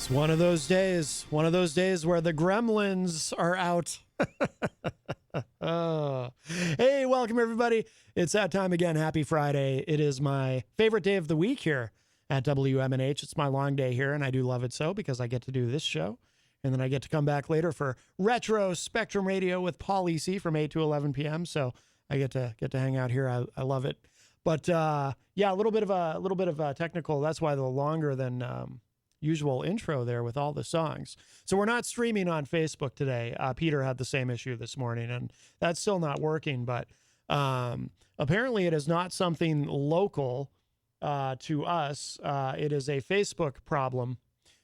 It's one of those days where the gremlins are out. Oh. Hey, welcome everybody. It's that time again. Happy Friday. It is my favorite day of the week here at WMNH. It's my long day here, and I do love it so because I get to do this show, and then I get to come back later for Retro Spectrum Radio with Paul E.C. from 8 to 11 p.m. So I get to hang out here. I love it. But yeah, a little bit of a technical. That's why the longer than usual intro there with all the songs. So we're not streaming on Facebook today. Peter had the same issue this morning, and that's still not working. But apparently, it is not something local to us. It is a Facebook problem,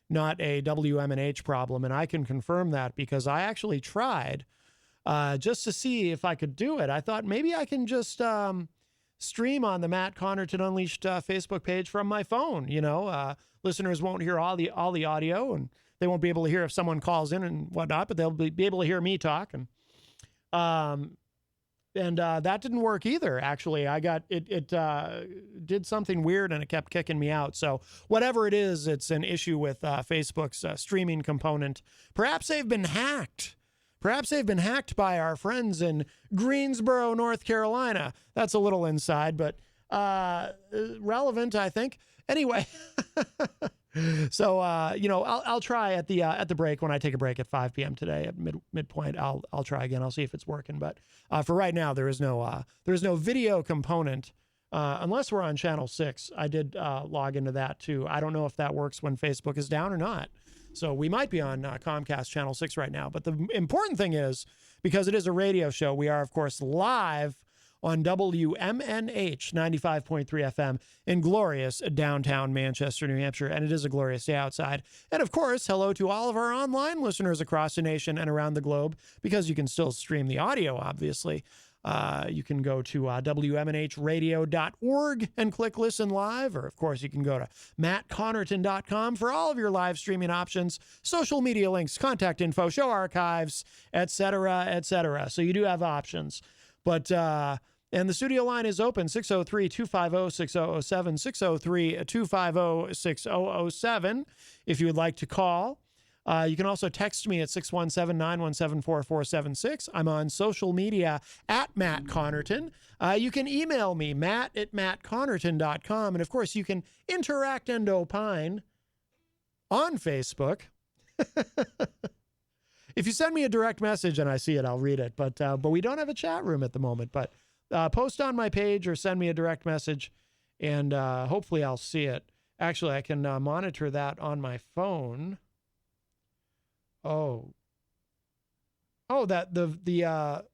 not a WMNH problem, and I can confirm that because I actually tried just to see if I could do it. I thought maybe I can just stream on the Matt Connarton Unleashed Facebook page from my phone. You know, listeners won't hear all the audio, and they won't be able to hear if someone calls in and whatnot, but they'll be able to hear me talk. And that didn't work either. Actually, I got it did something weird, and it kept kicking me out. So whatever it is, it's an issue with Facebook's streaming component. Perhaps they've been hacked. Perhaps they've been hacked by our friends in Greensboro, North Carolina. That's a little inside, but relevant, I think. Anyway, so you know, I'll try at the break when I take a break at 5 p.m. today at midpoint. I'll try again. I'll see if it's working. But for right now, there is no video component unless we're on channel 6. I did log into that too. I don't know if that works when Facebook is down or not. So we might be on Comcast Channel 6 right now. But the important thing is, because it is a radio show, we are, of course, live on WMNH 95.3 FM in glorious downtown Manchester, New Hampshire. And it is a glorious day outside. And, of course, hello to all of our online listeners across the nation and around the globe, because you can still stream the audio, obviously. You can go to WMNHradio.org and click listen live, or of course you can go to mattconnarton.com for all of your live streaming options, social media links, contact info, show archives, etc., etc. So you do have options. But and the studio line is open, 603-250-6007, 603-250-6007 if you would like to call. You can also text me at 617-917-4476. I'm on social media at Matt Connarton. You can email me, matt@mattconnarton.com. And, of course, you can interact and opine on Facebook. If you send me a direct message and I see it, I'll read it. But we don't have a chat room at the moment. But post on my page or send me a direct message, and hopefully I'll see it. Actually, I can monitor that on my phone. Oh, that the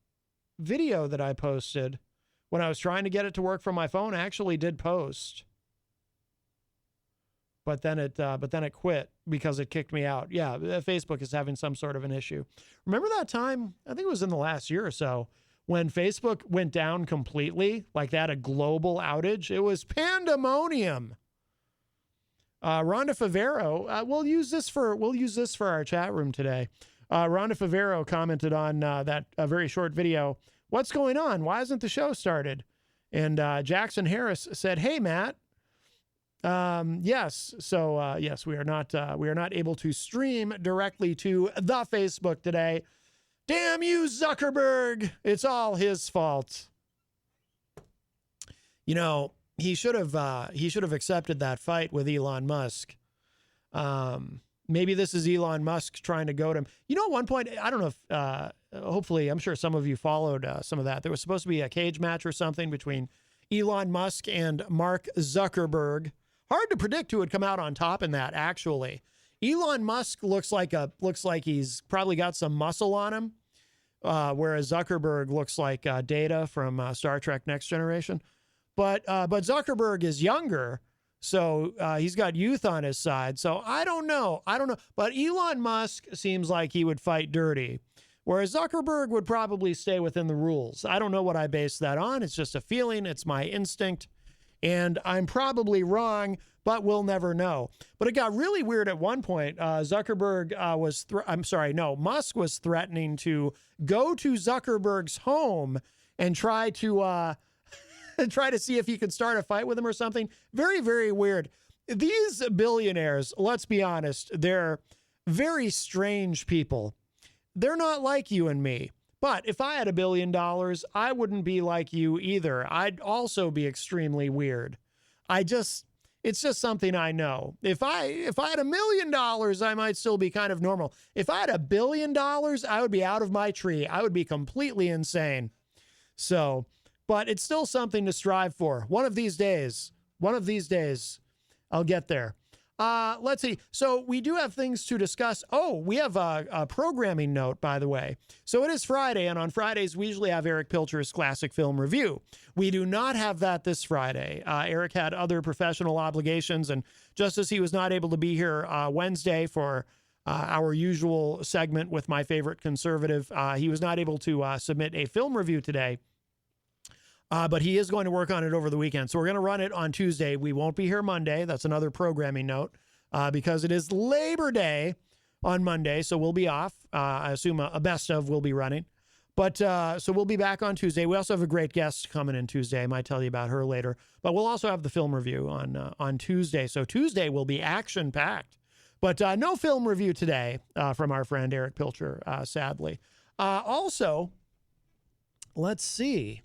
video that I posted when I was trying to get it to work from my phone actually did post, but then it quit because it kicked me out. Yeah, Facebook is having some sort of an issue. Remember that time? I think it was in the last year or so when Facebook went down completely, like that, a global outage. It was pandemonium. Rhonda Favero, we'll use this for our chat room today. Rhonda Favero commented on that very short video. What's going on? Why hasn't the show started? And Jackson Harris said, "Hey, Matt. Yes. So yes, we are not able to stream directly to the Facebook today. Damn you, Zuckerberg! It's all his fault. You know." He should have accepted that fight with Elon Musk. Maybe this is Elon Musk trying to goad him. You know, at one point, I don't know if, hopefully, I'm sure some of you followed some of that. There was supposed to be a cage match or something between Elon Musk and Mark Zuckerberg. Hard to predict who would come out on top in that, actually. Elon Musk looks like he's probably got some muscle on him, whereas Zuckerberg looks like Data from Star Trek Next Generation. But Zuckerberg is younger, so he's got youth on his side. So I don't know. But Elon Musk seems like he would fight dirty, whereas Zuckerberg would probably stay within the rules. I don't know what I base that on. It's just a feeling. It's my instinct. And I'm probably wrong, but we'll never know. But it got really weird at one point. Musk was threatening to go to Zuckerberg's home and try to see if he could start a fight with him or something. Very, very weird. these billionaires, let's be honest, they're very strange people. They're not like you and me. But if I had $1 billion, I wouldn't be like you either. I'd also be extremely weird. It's just something I know. If I had $1 million, I might still be kind of normal. If I had $1 billion, I would be out of my tree. I would be completely insane. So, but it's still something to strive for. One of these days, I'll get there. Let's see. So we do have things to discuss. Oh, we have a programming note, by the way. So it is Friday, and on Fridays, we usually have Erich Pilcher's classic film review. We do not have that this Friday. Erich had other professional obligations, and just as he was not able to be here Wednesday for our usual segment with my favorite conservative, he was not able to submit a film review today. But he is going to work on it over the weekend. So we're going to run it on Tuesday. We won't be here Monday. That's another programming note because it is Labor Day on Monday. So we'll be off. I assume a best of will be running. But so we'll be back on Tuesday. We also have a great guest coming in Tuesday. I might tell you about her later. But we'll also have the film review on Tuesday. So Tuesday will be action-packed. But no film review today from our friend Erich Pilcher, sadly. Also, let's see.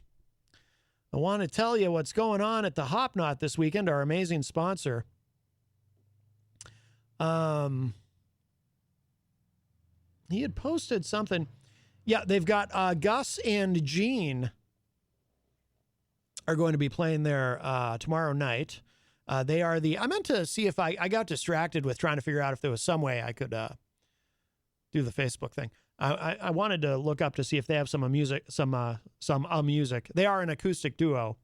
I want to tell you what's going on at the Hop Knot this weekend, our amazing sponsor. He had posted something. Yeah, they've got Gus and Gene are going to be playing there tomorrow night. They are I meant to see if I got distracted with trying to figure out if there was some way I could do the Facebook thing. I wanted to look up to see if they have some music. They are an acoustic duo.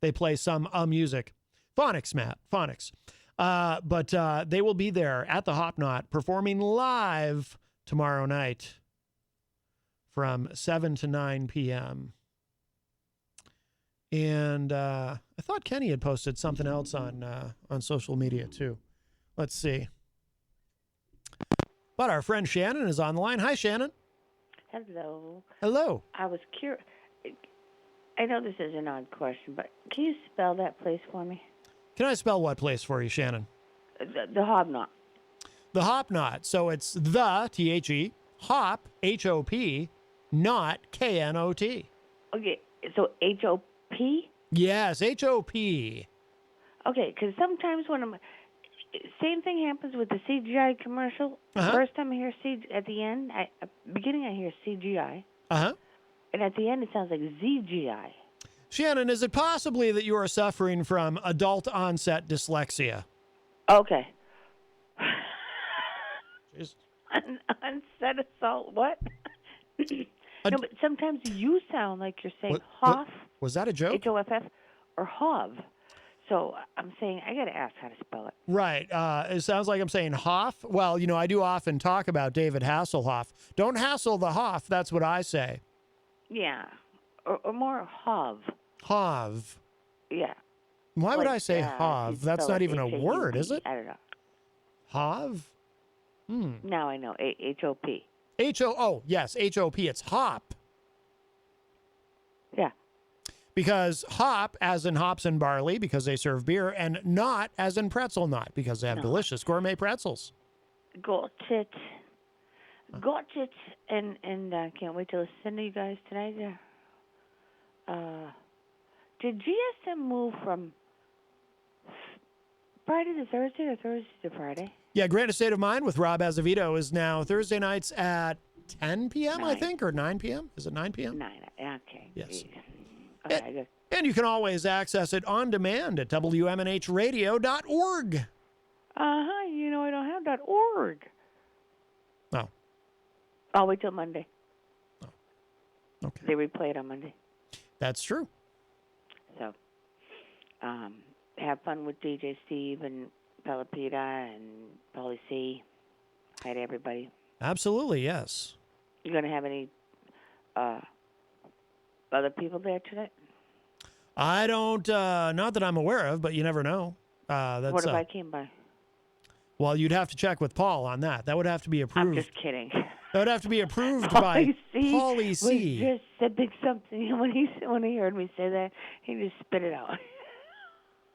They play some music. Phonics, Matt. Phonics. But they will be there at the Hop Knot performing live tomorrow night from 7 to 9 p.m. And I thought Kenny had posted something else on social media too. Let's see. But our friend Shannon is on the line. Hi, Shannon. Hello. Hello. I was curious. I know this is an odd question, but can you spell that place for me? Can I spell what place for you, Shannon? The Hop Knot. The Hop Knot. So it's the, T-H-E, hop, H-O-P, knot, K-N-O-T. Okay, so H-O-P? Yes, H-O-P. Okay, because sometimes same thing happens with the CGI commercial. First time I hear at the end, beginning I hear CGI. And at the end it sounds like ZGI. Shannon, is it possibly that you are suffering from adult onset dyslexia? Okay. Jeez. Onset assault, what? No, but sometimes you sound like you're saying Hoff. Was that a joke? H-O-F-F or Hov. So I'm saying I got to ask how to spell it. Right. It sounds like I'm saying Hoff. Well, I do often talk about David Hasselhoff. Don't hassle the Hoff. That's what I say. Yeah. Or more Hov. Hov. Yeah. Why would I say Hov? That's not even a word, is it? I don't know. Hov? Now I know. H-O-P. Oh, yes. H-O-P. It's hop. Yeah. Because hop, as in hops and barley, because they serve beer, and knot, as in pretzel knot, because they have delicious gourmet pretzels. Got it. And can't wait to listen to you guys tonight. Did GSM move from Friday to Thursday or Thursday to Friday? Yeah, Greatest State of Mind with Rob Azevedo is now Thursday nights at 10 p.m., I think, or 9 p.m.? Is it 9 p.m.? 9, okay. Yes. Okay, good. And you can always access it on demand at WMNHradio.org. I don't have .org. Oh. I'll wait till Monday. Oh. Okay. They replay it on Monday. That's true. So, have fun with DJ Steve and Pelopita and Paulie C. Hi to everybody. Absolutely, yes. You going to have any other people there tonight? I don't, not that I'm aware of, but you never know. What if I came by? Well, you'd have to check with Paul on that. That would have to be approved. I'm just kidding. That would have to be approved by Paulie C. Just said something. When he heard me say that, he just spit it out.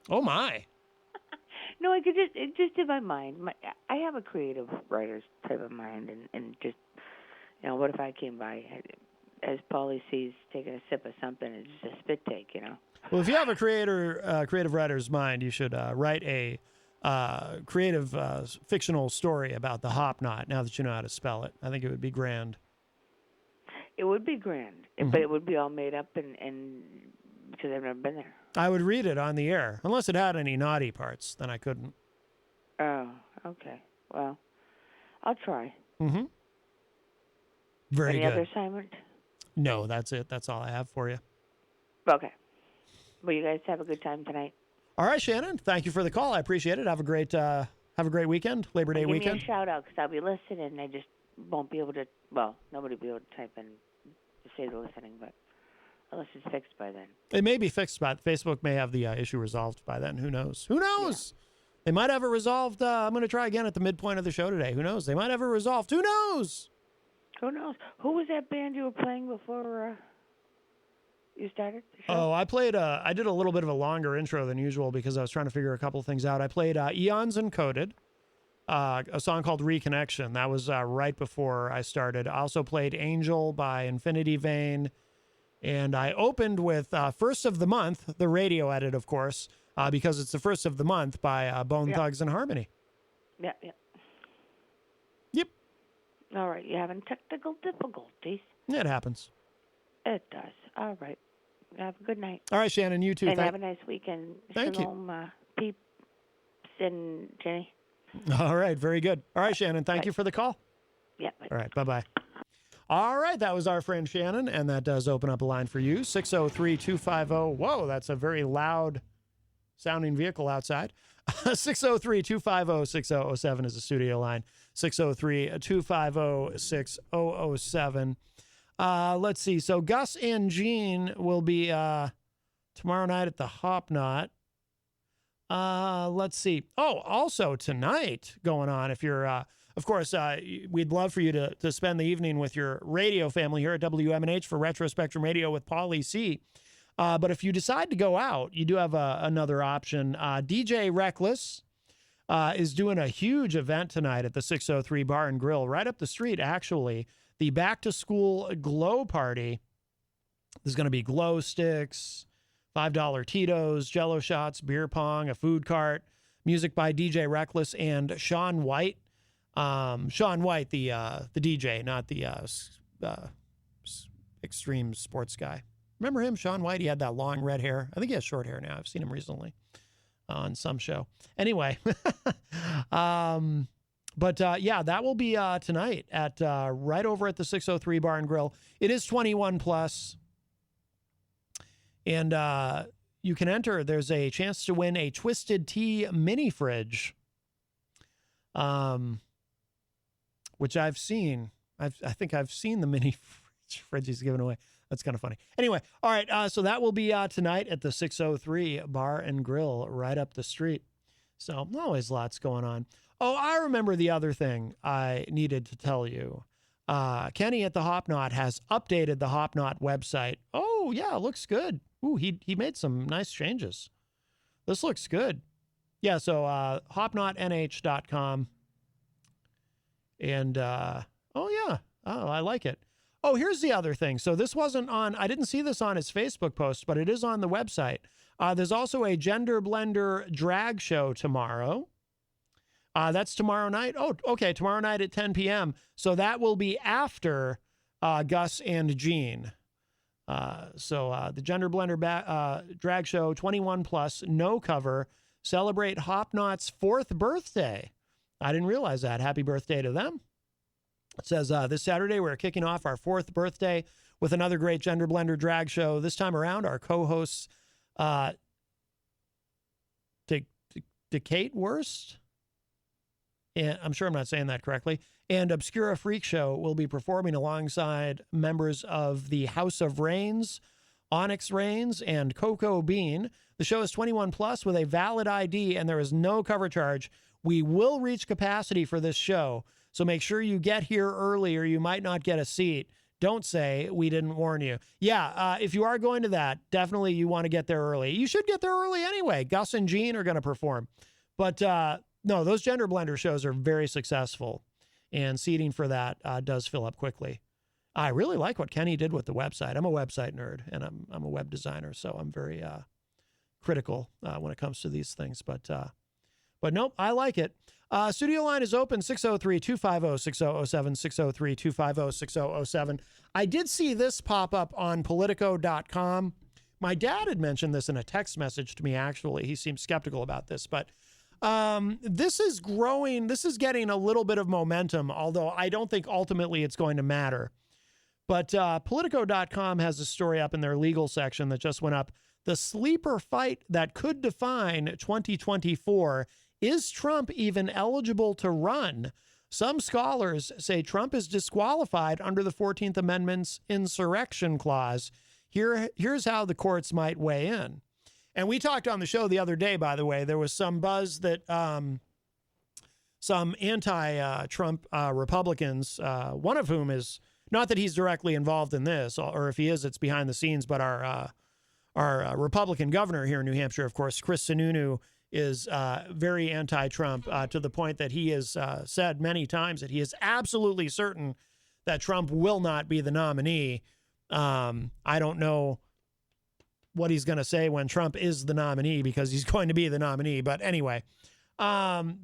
Oh, my. No, it just in my mind. I have a creative writer's type of mind, and just, what if I came by, as Paulie sees, taking a sip of something, and just a spit take, Well, if you have a creative writer's mind, you should write a creative fictional story about the hop knot, now that you know how to spell it. I think it would be grand. It would be grand, but it would be all made up, and because I've never been there. I would read it on the air, unless it had any naughty parts. Then I couldn't. Oh, okay. Well, I'll try. Mm-hmm. Very good. Any other assignment? No, that's it. That's all I have for you. Okay. Well, you guys have a good time tonight. All right, Shannon. Thank you for the call. I appreciate it. Have a great weekend, Labor Day weekend. Give me a shout out because I'll be listening, and I just won't be able to. Well, nobody will be able to type in to say they're listening, but unless it's fixed by then. It may be fixed, but Facebook may have the issue resolved by then. Who knows? Who knows? Yeah. They might have it resolved. I'm going to try again at the midpoint of the show today. Who knows? They might have it resolved. Who knows? Who knows? Who was that band you were playing before you started the show? Oh, I did a little bit of a longer intro than usual because I was trying to figure a couple of things out. I played Eons Encoded, a song called Reconnection. That was right before I started. I also played Angel by Infinity Vein. And I opened with First of the Month, the radio edit, of course, because it's the first of the month by Bone Thugs and Harmony. Yeah. Yep. All right. You're having technical difficulties. It happens. It does. All right. Have a good night. All right, Shannon, you too. And have a nice weekend. Thank Shalom, Peeps and Jenny. All right. Very good. All right, Shannon. Thank you for the call. Yeah. Bye. All right. Bye-bye. All right, that was our friend Shannon, and that does open up a line for you, 603-250. Whoa, that's a very loud-sounding vehicle outside. 603-250-6007 is the studio line, 603-250-6007. Let's see, so Gus and Jean will be tomorrow night at the Hop Knot. Let's see. Oh, also tonight going on, if you're... Of course, we'd love for you to spend the evening with your radio family here at WMNH for Retro Spectrum Radio with Paulie C. But if you decide to go out, you do have another option. DJ Reckless is doing a huge event tonight at the 603 Bar and Grill, right up the street, actually. The Back to School Glow Party. There's going to be glow sticks, $5 Tito's, Jello shots, beer pong, a food cart, music by DJ Reckless and Sean White. Sean White, the DJ, not the extreme sports guy. Remember him, Sean White? He had that long red hair. I think he has short hair now. I've seen him recently on some show. Anyway, but that will be tonight at right over at the 603 Bar and Grill. It is 21 plus, and you can enter. There's a chance to win a Twisted Tea mini fridge. Which I've seen. I think I've seen the mini fridge he's given away. That's kind of funny. Anyway, all right. So that will be tonight at the 603 Bar and Grill right up the street. So always lots going on. Oh, I remember the other thing I needed to tell you. Kenny at the Hop Knot has updated the Hop Knot website. Oh, yeah, looks good. Ooh, he made some nice changes. This looks good. Yeah, so hopknotnh.com. And, I like it. Oh, here's the other thing. So this wasn't I didn't see this on his Facebook post, but it is on the website. There's also a Gender Blender drag show tomorrow. That's tomorrow night. Oh, okay. Tomorrow night at 10 p.m. So that will be after Gus and Jean. So the Gender Blender drag show, 21 plus, no cover, celebrate Hop Knot's 4th birthday. I didn't realize that. Happy birthday to them. It says this Saturday we're kicking off our 4th birthday with another great Gender Blender drag show. This time around, our co-hosts, Decate Worst, and I'm sure I'm not saying that correctly, and Obscura Freak Show will be performing alongside members of the House of Rains, Onyx Rains, and Cocoa Bean. The show is 21 plus with a valid ID, and there is no cover charge. We will reach capacity for this show, so make sure you get here early or you might not get a seat. Don't say we didn't warn you. Yeah, if you are going to that, definitely you want to get there early. You should get there early anyway. Gus and Jean are going to perform. But no, those gender blender shows are very successful, and seating for that does fill up quickly. I really like what Kenny did with the website. I'm a website nerd, and I'm a web designer, so I'm very critical when it comes to these things. But nope, I like it. Studio line is open, 603-250-6007, 603-250-6007. I did see this pop up on Politico.com. My dad had mentioned this in a text message to me, actually. He seemed skeptical about this, but this is growing. This is getting a little bit of momentum, although I don't think ultimately it's going to matter. But Politico.com has a story up in their legal section that just went up. The sleeper fight that could define 2024. Is Trump even eligible to run? Some scholars say Trump is disqualified under the 14th Amendment's insurrection clause. Here's how the courts might weigh in. And we talked on the show the other day, by the way, there was some buzz that some anti-Trump Republicans, one of whom is, not that he's directly involved in this, or if he is, it's behind the scenes, but our Republican governor here in New Hampshire, of course, Chris Sununu, is very anti-Trump to the point that he has said many times that he is absolutely certain that Trump will not be the nominee. I don't know what he's going to say when Trump is the nominee, because he's going to be the nominee. But anyway, there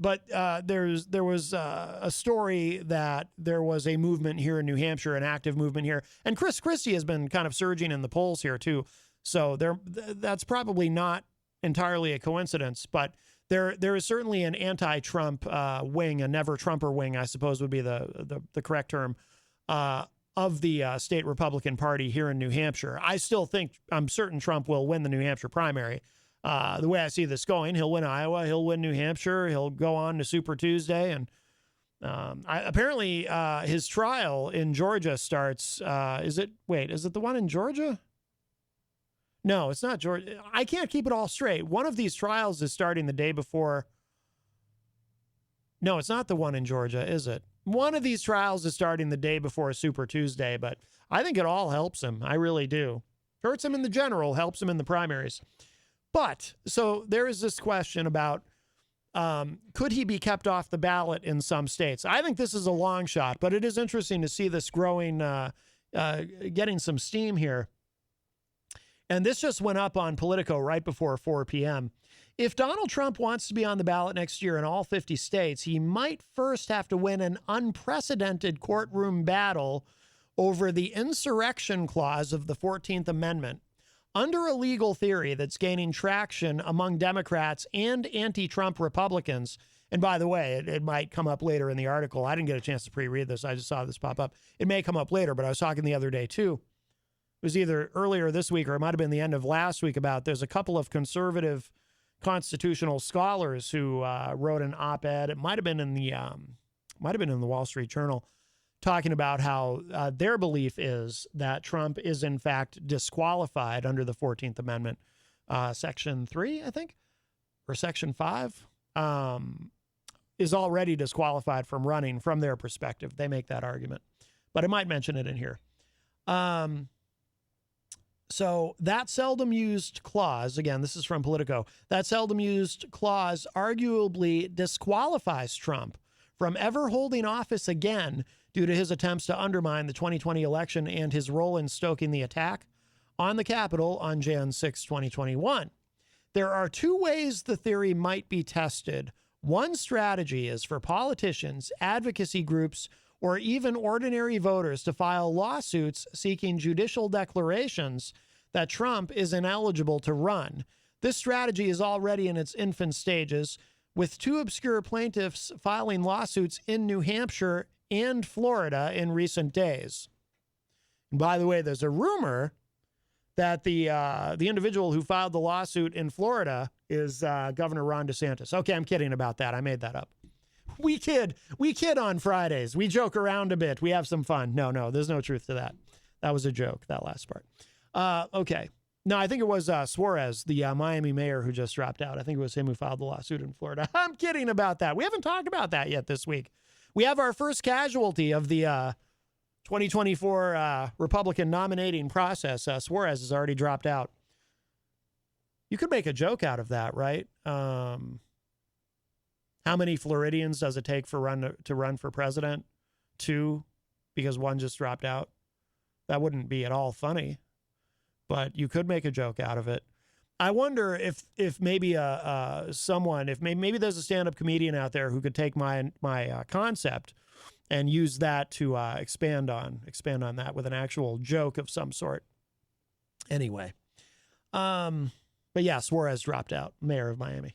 was a story that there was a movement here in New Hampshire, an active movement here. And Chris Christie has been kind of surging in the polls here, too. So that's probably not entirely a coincidence, but there is certainly an anti-Trump wing, a never-Trumper wing, I suppose would be the correct term, of the state Republican Party here in New Hampshire. I'm certain Trump will win the New Hampshire primary. The way I see this going, he'll win Iowa, he'll win New Hampshire, he'll go on to Super Tuesday, and apparently his trial in Georgia starts. Is it the one in Georgia? No, it's not Georgia. I can't keep it all straight. One of these trials is starting the day before. No, it's not the one in Georgia, is it? One of these trials is starting the day before Super Tuesday, but I think it all helps him. I really do. Hurts him in the general, helps him in the primaries. But, so there is this question about, could he be kept off the ballot in some states? I think this is a long shot, but it is interesting to see this growing, getting some steam here. And this just went up on Politico right before 4 p.m. If Donald Trump wants to be on the ballot next year in all 50 states, he might first have to win an unprecedented courtroom battle over the insurrection clause of the 14th Amendment. Under a legal theory that's gaining traction among Democrats and anti-Trump Republicans, and by the way, it might come up later in the article. I didn't get a chance to pre-read this. I just saw this pop up. It may come up later, but I was talking the other day too. It was either earlier this week or it might have been the end of last week about there's a couple of conservative constitutional scholars who wrote an op-ed. It might have been in the Wall Street Journal, talking about how their belief is that Trump is in fact disqualified under the 14th Amendment, Section 3, I think, or Section 5, is already disqualified from running from their perspective. They make that argument, but I might mention it in here. So that seldom used clause, again, this is from Politico, that seldom used clause arguably disqualifies Trump from ever holding office again due to his attempts to undermine the 2020 election and his role in stoking the attack on the Capitol on Jan 6, 2021. There are two ways the theory might be tested. One strategy is for politicians, advocacy groups, or even ordinary voters to file lawsuits seeking judicial declarations that Trump is ineligible to run. This strategy is already in its infant stages, with two obscure plaintiffs filing lawsuits in New Hampshire and Florida in recent days. And by the way, there's a rumor that the individual who filed the lawsuit in Florida is Governor Ron DeSantis. Okay, I'm kidding about that. I made that up. We kid on Fridays. We joke around a bit. We have some fun. No, there's no truth to that. That was a joke, that last part. Okay. No, I think it was Suarez, the Miami mayor who just dropped out. I think it was him who filed the lawsuit in Florida. I'm kidding about that. We haven't talked about that yet this week. We have our first casualty of the 2024 Republican nominating process. Suarez has already dropped out. You could make a joke out of that, right? How many Floridians does it take to run for president? 2, because 1 just dropped out. That wouldn't be at all funny, but you could make a joke out of it. I wonder if maybe maybe there's a stand-up comedian out there who could take my concept and use that to expand on that with an actual joke of some sort. Anyway, but yeah, Suarez dropped out, mayor of Miami.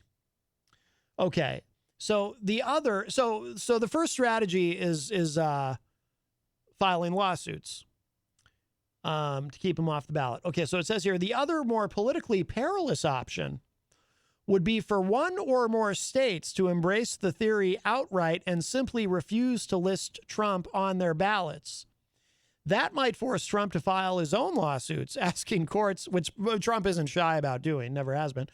Okay, so the first strategy is filing lawsuits to keep him off the ballot. Okay, so it says here, the other more politically perilous option would be for one or more states to embrace the theory outright and simply refuse to list Trump on their ballots. That might force Trump to file his own lawsuits, asking courts, which Trump isn't shy about doing, never has been,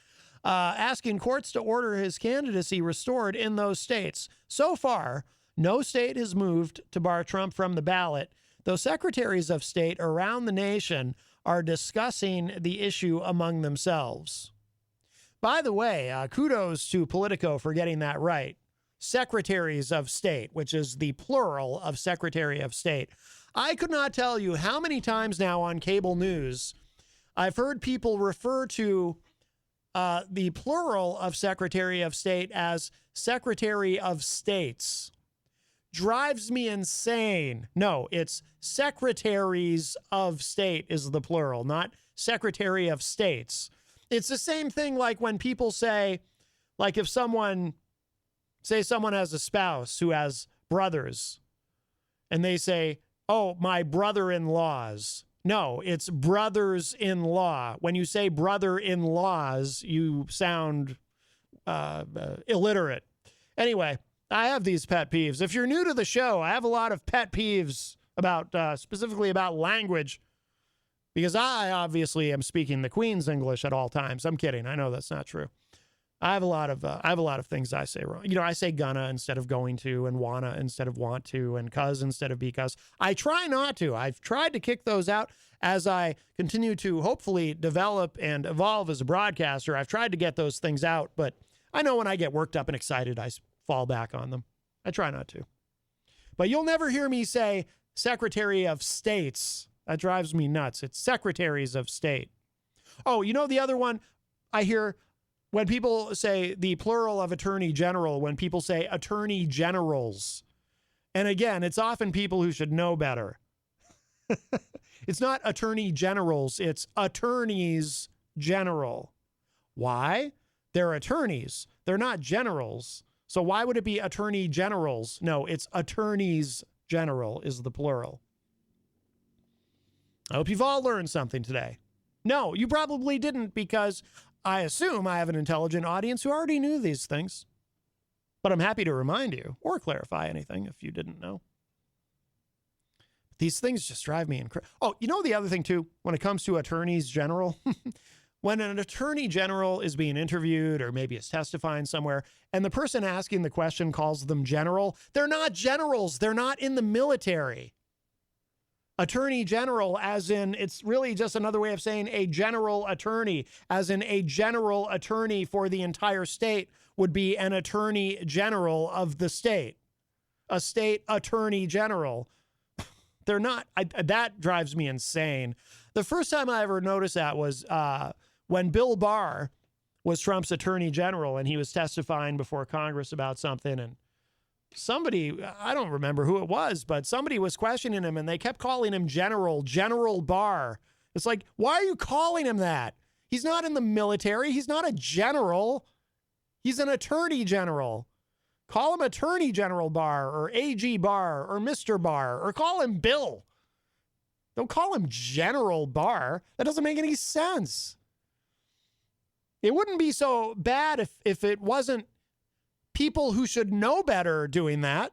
asking courts to order his candidacy restored in those states. So far, no state has moved to bar Trump from the ballot, though secretaries of state around the nation are discussing the issue among themselves. By the way, kudos to Politico for getting that right. Secretaries of state, which is the plural of Secretary of State. I could not tell you how many times now on cable news I've heard people refer to the plural of Secretary of State as Secretary of States. Drives me insane. No, it's Secretaries of State is the plural, not Secretary of States. It's the same thing like when people say, like if someone has a spouse who has brothers and they say, oh, my brother-in-laws. No, it's brothers-in-law. When you say brother-in-laws, you sound illiterate. Anyway, I have these pet peeves. If you're new to the show, I have a lot of pet peeves about specifically about language, because I obviously am speaking the Queen's English at all times. I'm kidding. I know that's not true. I have a lot of things I say wrong. You know, I say gonna instead of going to, and wanna instead of want to, and cuz instead of because. I try not to. I've tried to kick those out as I continue to hopefully develop and evolve as a broadcaster. I've tried to get those things out, but I know when I get worked up and excited, I fall back on them. I try not to. But you'll never hear me say Secretary of States. That drives me nuts. It's Secretaries of State. Oh, you know the other one I hear when people say the plural of Attorney General, when people say Attorney Generals. And again, it's often people who should know better. It's not Attorney Generals, it's Attorneys General. Why? They're attorneys. They're not generals. So why would it be Attorney Generals? No, it's Attorneys General is the plural. I hope you've all learned something today. No, you probably didn't, because I assume I have an intelligent audience who already knew these things. But I'm happy to remind you or clarify anything if you didn't know. These things just drive me crazy. Oh, you know the other thing too, when it comes to attorneys general, when an attorney general is being interviewed or maybe is testifying somewhere and the person asking the question calls them general, they're not generals. They're not in the military. Attorney general, as in, it's really just another way of saying a general attorney, as in a general attorney for the entire state would be an attorney general of the state, a state attorney general. They're not, that drives me insane. The first time I ever noticed that was when Bill Barr was Trump's attorney general and he was testifying before Congress about something, and somebody, I don't remember who it was, but somebody was questioning him and they kept calling him General Barr. It's like, why are you calling him that? He's not in the military. He's not a general. He's an attorney general. Call him Attorney General Barr or AG Barr or Mr. Barr, or call him Bill. Don't call him General Barr. That doesn't make any sense. It wouldn't be so bad if it wasn't people who should know better doing that.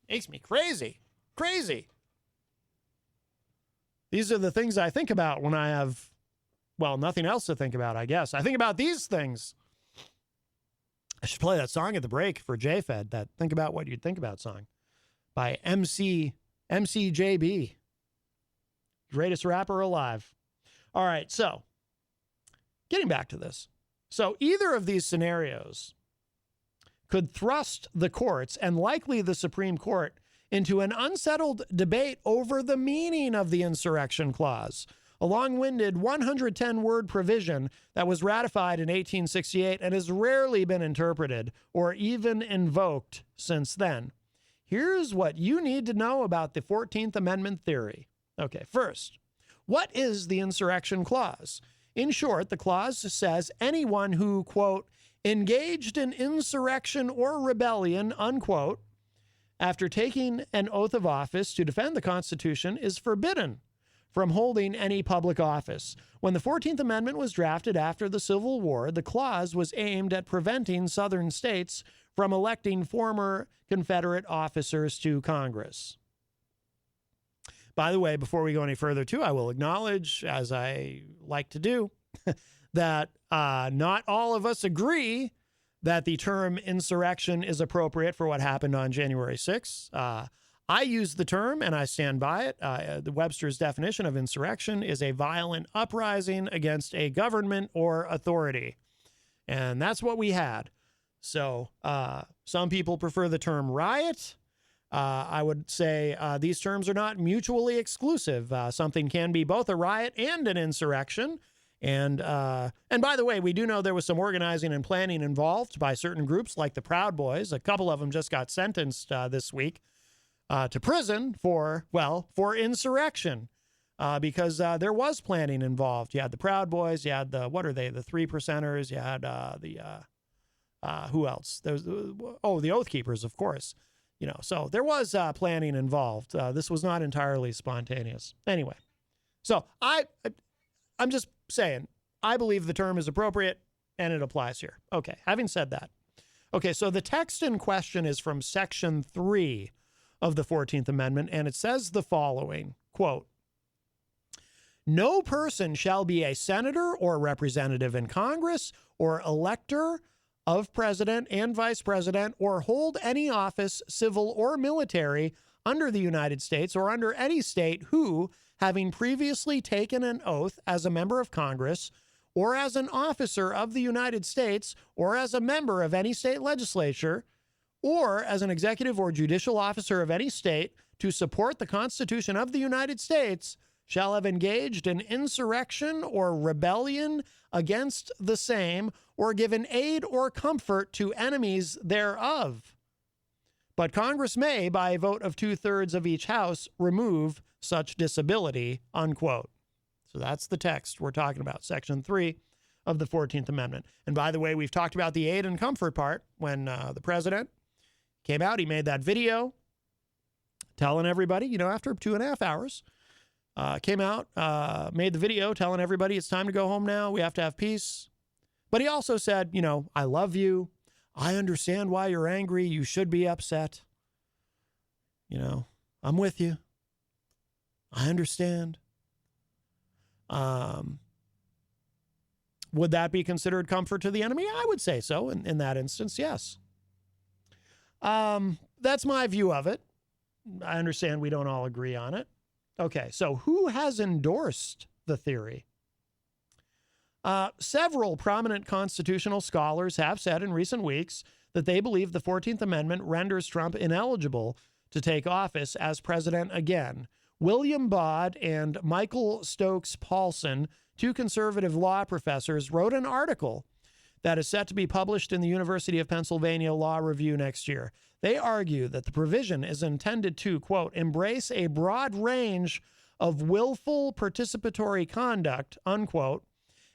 Makes me crazy. Crazy. These are the things I think about when I have, well, nothing else to think about, I guess. I think about these things. I should play that song at the break for JFed, that Think About What You'd Think About song by MCJB. Greatest rapper alive. All right, so getting back to this. So either of these scenarios could thrust the courts and likely the Supreme Court into an unsettled debate over the meaning of the insurrection clause, a long-winded 110-word provision that was ratified in 1868 and has rarely been interpreted or even invoked since then. Here's what you need to know about the 14th Amendment theory. Okay, first, what is the insurrection clause? In short, the clause says anyone who, quote, engaged in insurrection or rebellion, unquote, after taking an oath of office to defend the Constitution is forbidden from holding any public office. When the 14th Amendment was drafted after the Civil War, the clause was aimed at preventing Southern states from electing former Confederate officers to Congress. By the way, before we go any further, too, I will acknowledge, as I like to do, that not all of us agree that the term insurrection is appropriate for what happened on January 6th. I use the term, and I stand by it. The Webster's definition of insurrection is a violent uprising against a government or authority. And that's what we had. So some people prefer the term riot. I would say these terms are not mutually exclusive. Something can be both a riot and an insurrection. And by the way, we do know there was some organizing and planning involved by certain groups like the Proud Boys. A couple of them just got sentenced this week to prison for insurrection because there was planning involved. You had the Proud Boys, you had the Three Percenters, you had who else? There's the Oath Keepers, of course. So there was planning involved. This was not entirely spontaneous. Anyway, so I'm just saying, I believe the term is appropriate and it applies here. Okay, having said that. Okay, so the text in question is from Section 3 of the 14th Amendment, and it says the following, quote, "No person shall be a senator or representative in Congress or elector of president and vice president or hold any office, civil or military, under the United States or under any state who, having previously taken an oath as a member of Congress or as an officer of the United States or as a member of any state legislature or as an executive or judicial officer of any state to support the Constitution of the United States, shall have engaged in insurrection or rebellion against the same or given aid or comfort to enemies thereof. But Congress may, by a vote of 2/3 of each house, remove such disability," unquote. So that's the text we're talking about, Section 3 of the 14th Amendment. And by the way, we've talked about the aid and comfort part when the president came out. He made that video telling everybody, after 2.5 hours, came out, made the video telling everybody it's time to go home now. We have to have peace. But he also said, I love you. I understand why you're angry. You should be upset. I'm with you. I understand. Would that be considered comfort to the enemy? I would say so in that instance, yes. That's my view of it. I understand we don't all agree on it. Okay, so who has endorsed the theory? Several prominent constitutional scholars have said in recent weeks that they believe the 14th Amendment renders Trump ineligible to take office as president again. William Baud and Michael Stokes Paulson, two conservative law professors, wrote an article that is set to be published in the University of Pennsylvania Law Review next year. They argue that the provision is intended to, quote, embrace a broad range of willful participatory conduct, unquote,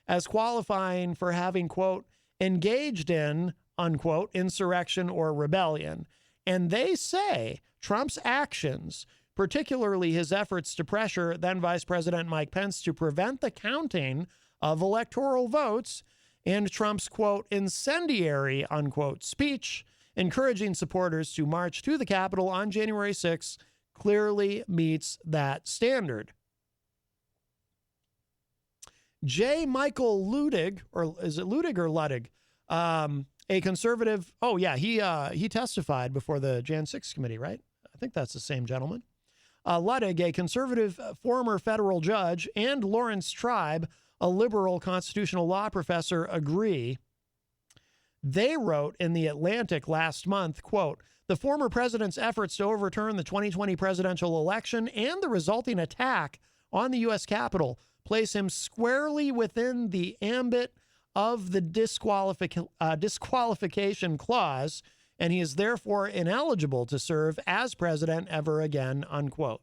as qualifying for having, quote, engaged in, unquote, insurrection or rebellion. And they say Trump's actions, particularly his efforts to pressure then Vice President Mike Pence to prevent the counting of electoral votes, and Trump's, quote, incendiary, unquote, speech encouraging supporters to march to the Capitol on January 6th clearly meets that standard. J. Michael Ludig, or is it Ludig or Luddig? A conservative. Oh, yeah, he testified before the Jan 6 committee, right? I think that's the same gentleman. Luddig, a conservative former federal judge, and Lawrence Tribe, a liberal constitutional law professor, agree, They wrote in The Atlantic last month, quote, "The former president's efforts to overturn the 2020 presidential election and the resulting attack on the U.S. Capitol place him squarely within the ambit of the disqualification clause, and he is therefore ineligible to serve as president ever again," unquote.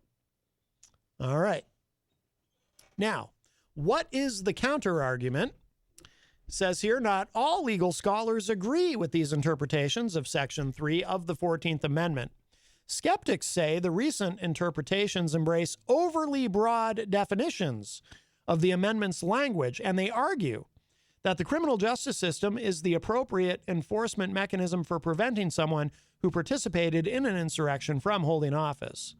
All right. Now, what is the counter argument? It says here, not all legal scholars agree with these interpretations of Section 3 of the 14th Amendment. Skeptics say the recent interpretations embrace overly broad definitions of the amendment's language, and they argue that the criminal justice system is the appropriate enforcement mechanism for preventing someone who participated in an insurrection from holding office.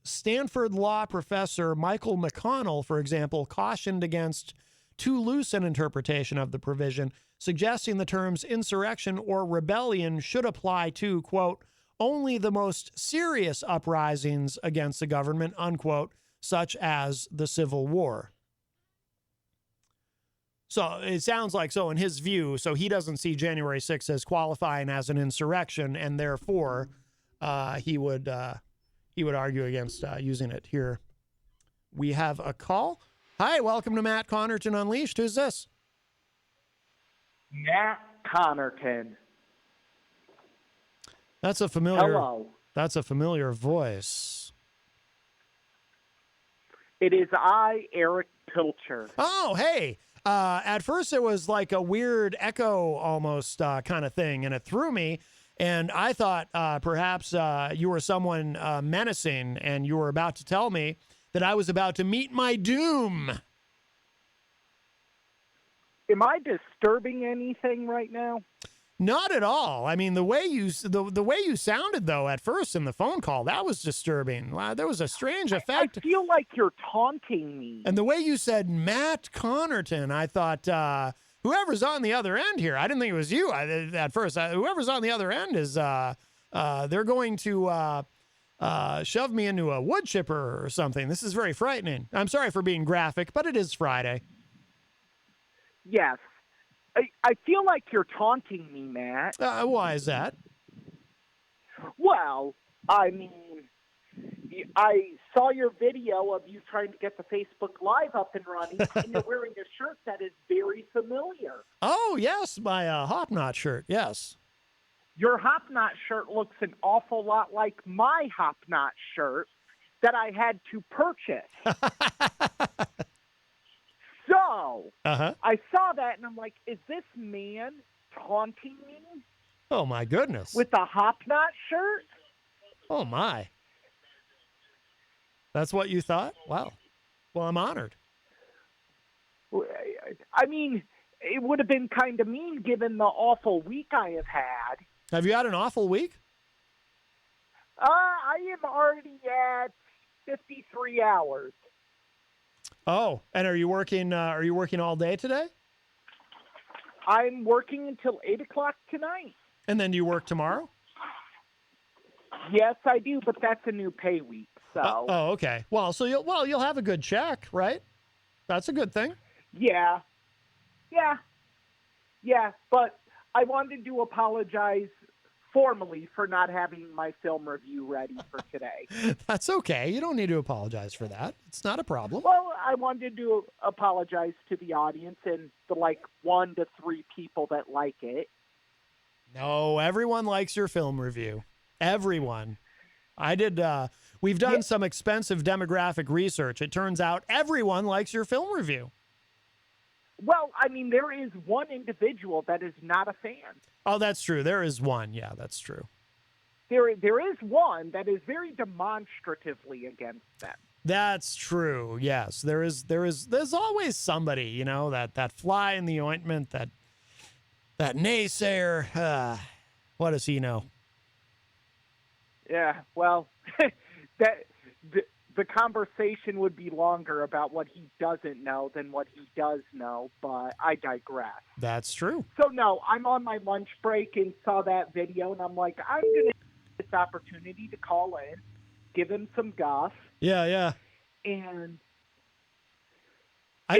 Stanford law professor Michael McConnell, for example, cautioned against too loose an interpretation of the provision, suggesting the terms insurrection or rebellion should apply to, quote, only the most serious uprisings against the government, unquote, such as the Civil War. So it sounds like, so in his view, so he doesn't see January 6th as qualifying as an insurrection, and therefore he would argue against using it here. We have a call. Hi, welcome to Matt Connarton Unleashed. Who's this? Matt Connarton. That's a familiar. Hello. That's a familiar voice. It is I, Erich Pilcher. Oh, hey. At first it was like a weird echo almost kind of thing, and it threw me. And I thought perhaps you were someone menacing, and you were about to tell me that I was about to meet my doom. Am I disturbing anything right now? Not at all. I mean, the way you sounded though at first in the phone call, that was disturbing. There was a strange effect. I feel like you're taunting me. And the way you said Matt Connarton, I thought whoever's on the other end here, I didn't think it was you at first. Whoever's on the other end is they're going to shove me into a wood chipper or something. This is very frightening. I'm sorry for being graphic, but it is Friday. Yes. I feel like you're taunting me, Matt. Why is that? Well, I mean, I saw your video of you trying to get the Facebook Live up and running, and you're wearing a shirt that is very familiar. Oh, yes, my Hopknot shirt, yes. Your Hopknot shirt looks an awful lot like my Hopknot shirt that I had to purchase. So, I saw that, and I'm like, is this man taunting me? Oh, my goodness. With a Hopknot shirt? Oh, my. That's what you thought? Wow. Well, I'm honored. I mean, it would have been kind of mean given the awful week I have had. Have you had an awful week? I am already at 53 hours. Oh, and are you working all day today? I'm working until 8 o'clock tonight. And then do you work tomorrow? Yes, I do, but that's a new pay week. So. Oh, okay. Well, so you'll have a good check, right? That's a good thing. Yeah. But I wanted to apologize formally for not having my film review ready for today. That's okay. You don't need to apologize for that. It's not a problem. Well, I wanted to apologize to the audience and the 1 to 3 people that like it. No, everyone likes your film review. Everyone. I did. We've done some expensive demographic research. It turns out everyone likes your film review. Well, I mean, there is one individual that is not a fan. Oh, that's true. There is one. Yeah, that's true. There is one that is very demonstratively against them. That's true. Yes, there's always somebody, that fly in the ointment, that naysayer. What does he know? Yeah, well, the conversation would be longer about what he doesn't know than what he does know, but I digress. That's true. So, no, I'm on my lunch break and saw that video, and I'm like, I'm going to take this opportunity to call in, give him some guff. Yeah. And I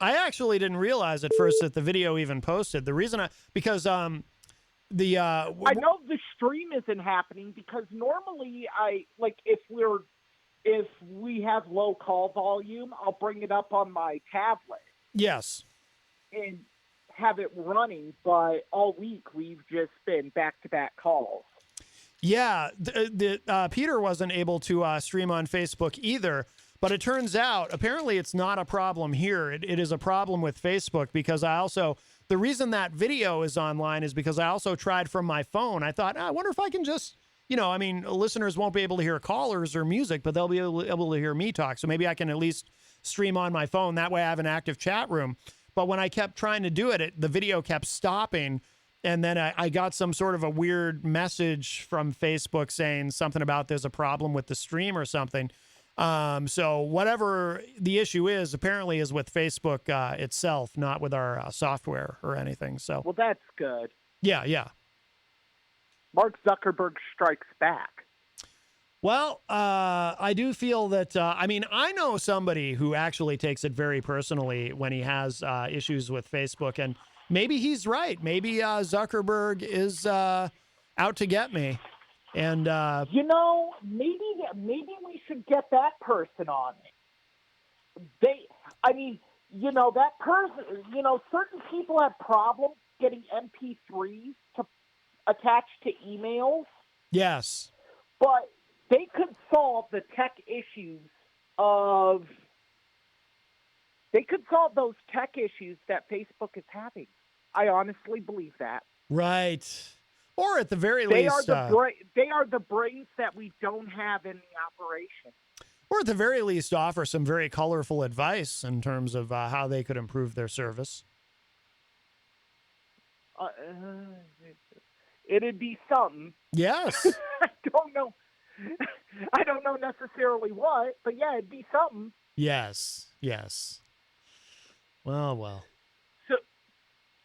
I actually didn't realize at first that the video even posted. The reason because I know the stream isn't happening because normally if we have low call volume, I'll bring it up on my tablet. Yes. And have it running, but all week we've just been back-to-back calls. Yeah, Peter wasn't able to stream on Facebook either, but it turns out apparently it's not a problem here. It is a problem with Facebook because the reason that video is online is because I also tried from my phone. I thought, I wonder if I can just, listeners won't be able to hear callers or music, but they'll be able to hear me talk. So maybe I can at least stream on my phone. That way I have an active chat room. But when I kept trying to do it, the video kept stopping. And then I got some sort of a weird message from Facebook saying something about there's a problem with the stream or something. So whatever the issue is, apparently is with Facebook itself, not with our software or anything. So well, that's good. Yeah. Mark Zuckerberg strikes back. Well, I do feel that, I know somebody who actually takes it very personally when he has issues with Facebook, and maybe he's right. Maybe Zuckerberg is out to get me. And maybe we should get that person on it. That person, certain people have problems getting MP3s to attach to emails. Yes. But they could solve the tech issues those tech issues that Facebook is having. I honestly believe that. Right. Or at the very least, they are the brains that we don't have in the operation. Or at the very least, offer some very colorful advice in terms of how they could improve their service. It'd be something. Yes. I don't know necessarily what, but yeah, it'd be something. Yes. Well.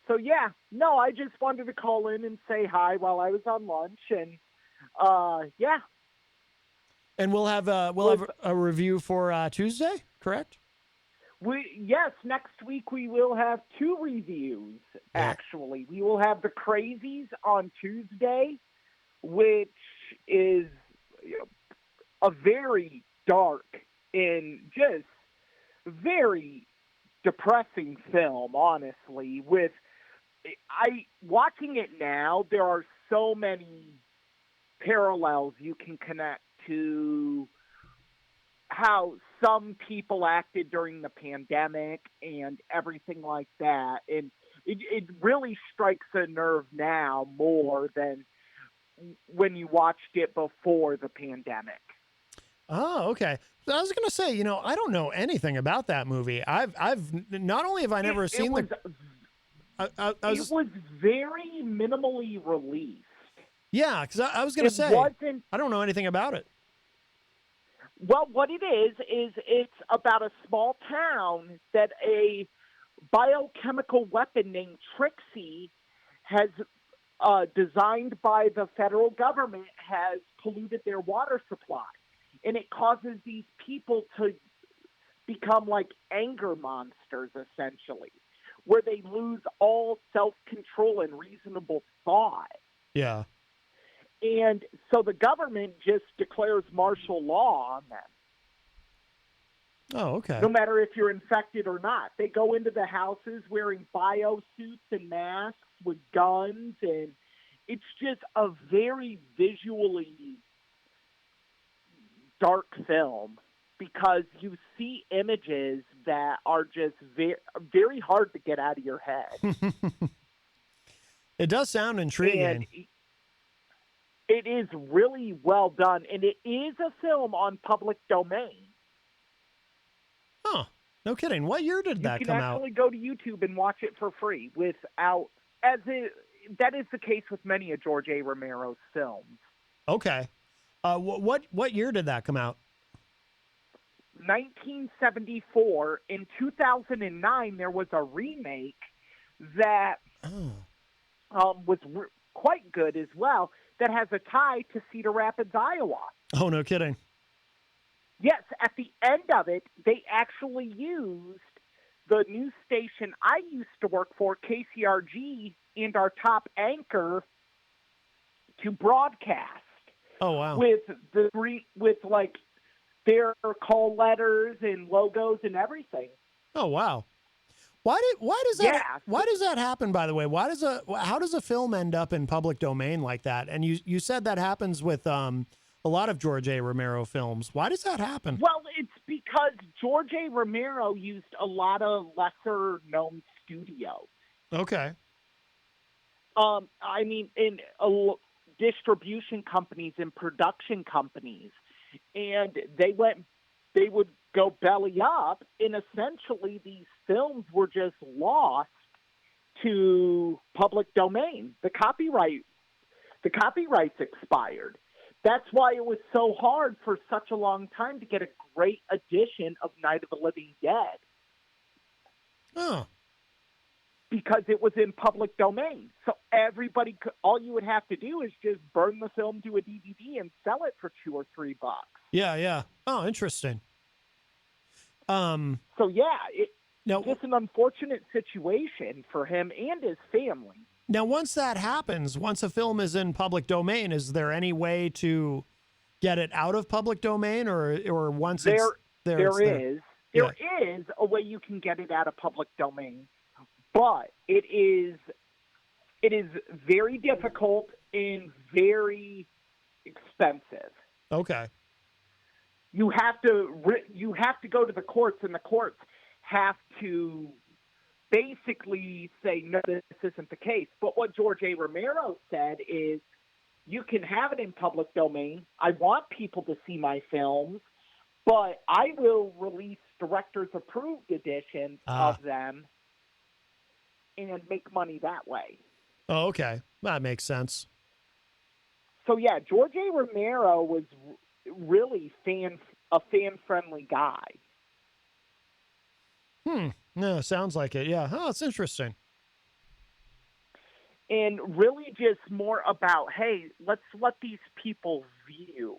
So yeah, no, I just wanted to call in and say hi while I was on lunch, and yeah. And we'll have a review for Tuesday, correct? Yes, next week we will have 2 reviews. Actually, we will have The Crazies on Tuesday, which is a very dark and just very depressing film, honestly. Watching it now, there are so many parallels you can connect to how some people acted during the pandemic and everything like that. And it really strikes a nerve now more than when you watched it before the pandemic. Oh, okay. I was going to say, I don't know anything about that movie. I've not only have I never seen it was very minimally released. Yeah, because I was going to say, I don't know anything about it. Well, what it is it's about a small town that a biochemical weapon named Trixie has designed by the federal government has polluted their water supply. And it causes these people to become like anger monsters, essentially, where they lose all self-control and reasonable thought. Yeah. And so the government just declares martial law on them. Oh, okay. No matter if you're infected or not. They go into the houses wearing biosuits and masks with guns, and it's just a very visually dark film because you see images that are just very, very hard to get out of your head. It does sound intriguing. And it is really well done, and it is a film on public domain. Oh, no kidding. What year did that come out? You can actually go to YouTube and watch it for free that is the case with many of George A. Romero's films. Okay. What year did that come out? 1974. In 2009, there was a remake that was quite good as well, that has a tie to Cedar Rapids, Iowa. Oh, no kidding. Yes, at the end of it, they actually used the news station I used to work for, KCRG, and our top anchor to broadcast. Oh, wow. With like their call letters and logos and everything. Oh, wow. Why does that happen, by the way? How does a film end up in public domain like that? And you said that happens with a lot of George A. Romero films. Why does that happen? Well, it's because George A. Romero used a lot of lesser known studios. Okay. I mean, in distribution companies and production companies, and they would go belly up, and essentially these films were just lost to public domain. The copyrights expired. That's why it was so hard for such a long time to get a great edition of Night of the Living Dead. Oh. Because it was in public domain. So everybody all you would have to do is just burn the film to a DVD and sell it for $2 or $3. Yeah, yeah. Oh, interesting. So yeah, just an unfortunate situation for him and his family. Now, once that happens, once a film is in public domain, is there any way to get it out of public domain, or once it's there? There is a way you can get it out of public domain, but it is very difficult and very expensive. Okay. You have to go to the courts, and the courts have to basically say, no, this isn't the case. But what George A. Romero said is, you can have it in public domain. I want people to see my films, but I will release director's approved editions of them and make money that way. Oh, okay. That makes sense. So yeah, George A. Romero was really a fan-friendly guy. No, sounds like it. Yeah. Oh, it's interesting. And really just more about, hey, let's let these people view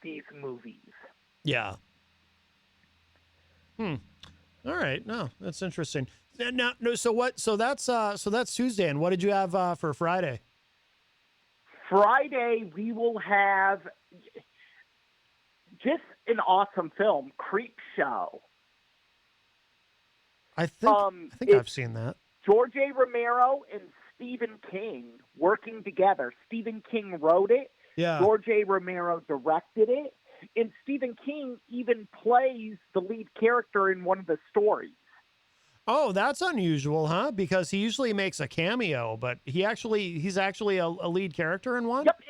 these movies. Yeah. All right. No, that's interesting. Now, no. So that's Tuesday. And what did you have for Friday? Friday we will have just an awesome film, Creep Show. I think I've seen that. George A. Romero and Stephen King working together. Stephen King wrote it. Yeah. George A. Romero directed it. And Stephen King even plays the lead character in one of the stories. Oh, that's unusual, huh? Because he usually makes a cameo, but he's actually a lead character in one? Yep,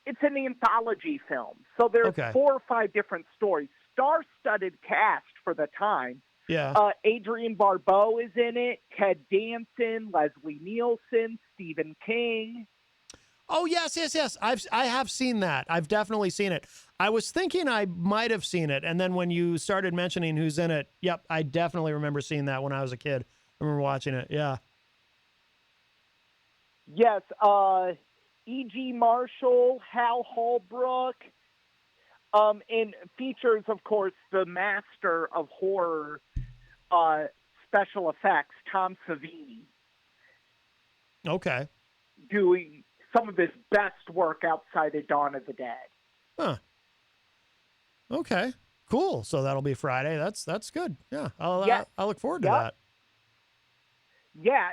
it's an anthology film. So there's 4 or 5 different stories. Star-studded cast for the time. Yeah. Adrienne Barbeau is in it, Ted Danson, Leslie Nielsen, Stephen King. Oh, yes. I have seen that. I've definitely seen it. I was thinking I might have seen it, and then when you started mentioning who's in it, yep, I definitely remember seeing that when I was a kid. I remember watching it, yeah. Yes, E.G. Marshall, Hal Holbrook, and features, of course, the master of horror special effects, Tom Savini. Okay. Doing some of his best work outside of Dawn of the Dead. Huh. Okay. Cool. So that'll be Friday. That's good. Yeah. I'll look forward to that. Yeah.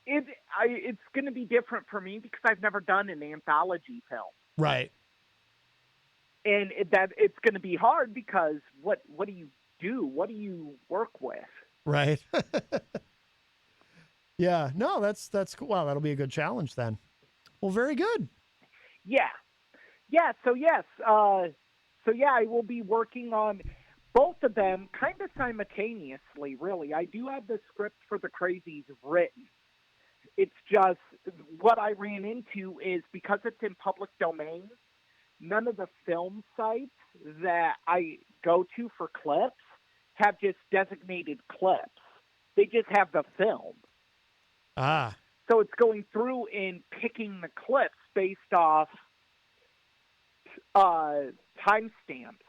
It's going to be different for me because I've never done an anthology film. Right. And it's going to be hard because what do you do? What do you work with? Right. Yeah. No, that's cool. Wow, that'll be a good challenge then. Well, very good. Yeah. Yeah. So yes. I will be working on both of them kind of simultaneously. Really, I do have the script for The Crazies written. It's just what I ran into is because it's in public domain. None of the film sites that I go to for clips have just designated clips. They just have the film. So it's going through and picking the clips based off timestamps.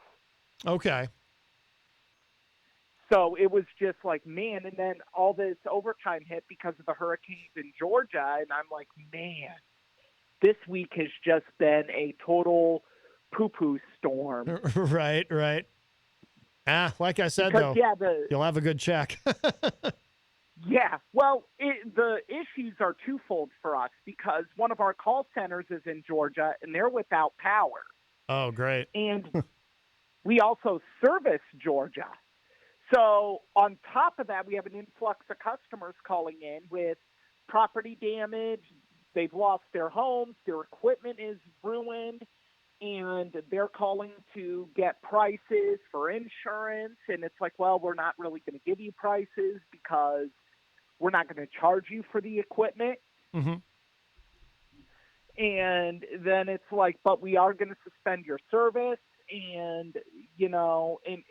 Okay. So it was just like, man, and then all this overtime hit because of the hurricanes in Georgia, and I'm like, man, this week has just been a total poo-poo storm. Right. Like I said, because, though, you'll have a good check. Yeah, well, the issues are twofold for us because one of our call centers is in Georgia, and they're without power. Oh, great. And we also service Georgia. So on top of that, we have an influx of customers calling in with property damage. They've lost their homes. Their equipment is ruined. And they're calling to get prices for insurance. And it's like, well, we're not really going to give you prices because we're not going to charge you for the equipment. Mm-hmm. And then it's like, but we are going to suspend your service. And, you know, and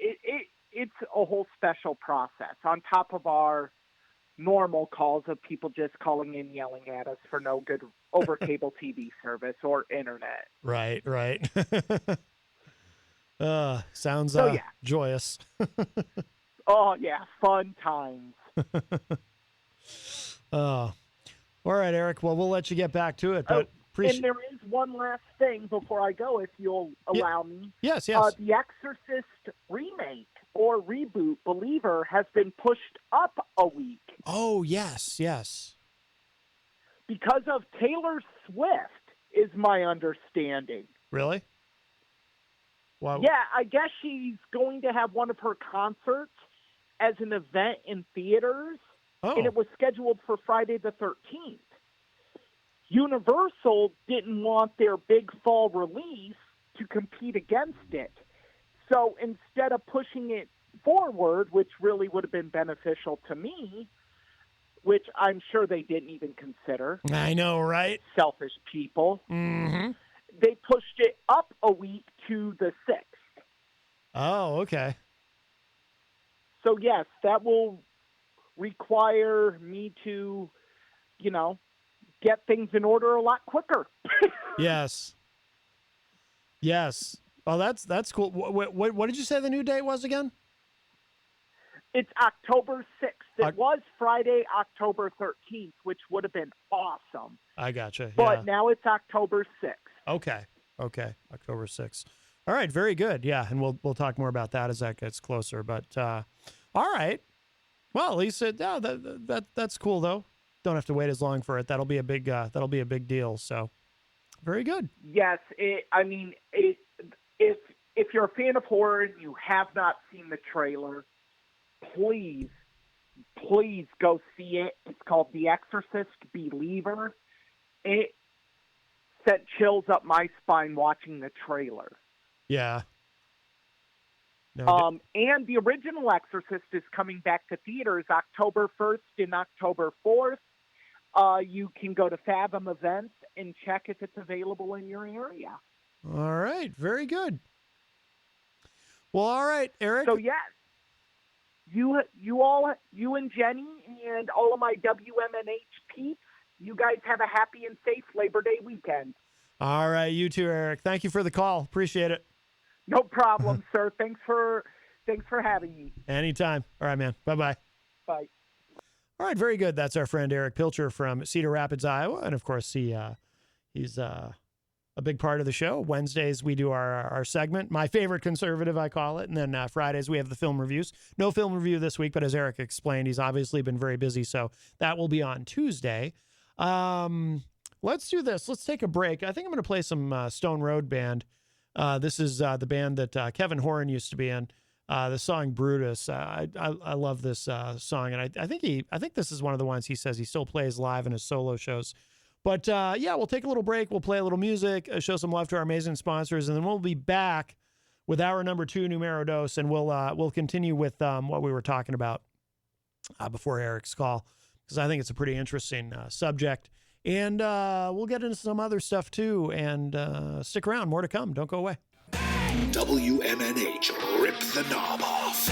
it's a whole special process on top of our normal calls of people just calling in yelling at us for no good over cable TV service or internet. Right. Sounds joyous. Oh, yeah, fun times. All right, Eric. Well, we'll let you get back to it. But and there is one last thing before I go, if you'll allow me. Yes. The Exorcist remake or reboot, Believer, has been pushed up a week. Oh, yes. Because of Taylor Swift, is my understanding. Really? Wow. Yeah, I guess she's going to have one of her concerts as an event in theaters, and it was scheduled for Friday the 13th. Universal didn't want their big fall release to compete against it. So instead of pushing it forward, which really would have been beneficial to me, which I'm sure they didn't even consider. I know, right? Selfish people. Mm-hmm. They pushed it up a week to the 6th. Oh, okay. So, yes, that will require me to, get things in order a lot quicker. Yes. Oh, that's cool. What did you say the new date was again? It's October 6th. It was Friday, October 13th, which would have been awesome. I gotcha. But now it's October 6th. Okay. October 6th. All right. Very good. Yeah. And we'll talk more about that as that gets closer. But all right. Well, at least that's cool though. Don't have to wait as long for it. That'll be a big deal. So very good. Yes. If you're a fan of horror and you have not seen the trailer, please go see it. It's called The Exorcist Believer. It sent chills up my spine watching the trailer. Yeah. No, and the original Exorcist is coming back to theaters October 1st and October 4th. You can go to Fathom Events and check if it's available in your area. All right. Very good. Well, all right, Eric. So, yes. You and Jenny and all of my WMNH peeps, you guys have a happy and safe Labor Day weekend. All right, you too, Eric. Thank you for the call. Appreciate it. No problem, sir. Thanks for having me. Anytime. All right, man. Bye-bye. Bye. All right, very good. That's our friend Erich Pilcher from Cedar Rapids, Iowa, and of course he's a big part of the show. Wednesdays, we do our segment, My Favorite Conservative, I call it. And then Fridays, we have the film reviews. No film review this week, but as Eric explained, he's obviously been very busy. So that will be on Tuesday. Let's do this. Let's take a break. I think I'm going to play some Stone Road Band. This is the band that Kevin Horan used to be in. The song Brutus. I love this song. And I think this is one of the ones he says he still plays live in his solo shows. But we'll take a little break. We'll play a little music, show some love to our amazing sponsors, and then we'll be back with hour number 2, Numero Dos, and we'll continue with what we were talking about before Eric's call, because I think it's a pretty interesting subject. And we'll get into some other stuff too. And stick around, more to come. Don't go away. WMNH, rip the knob off.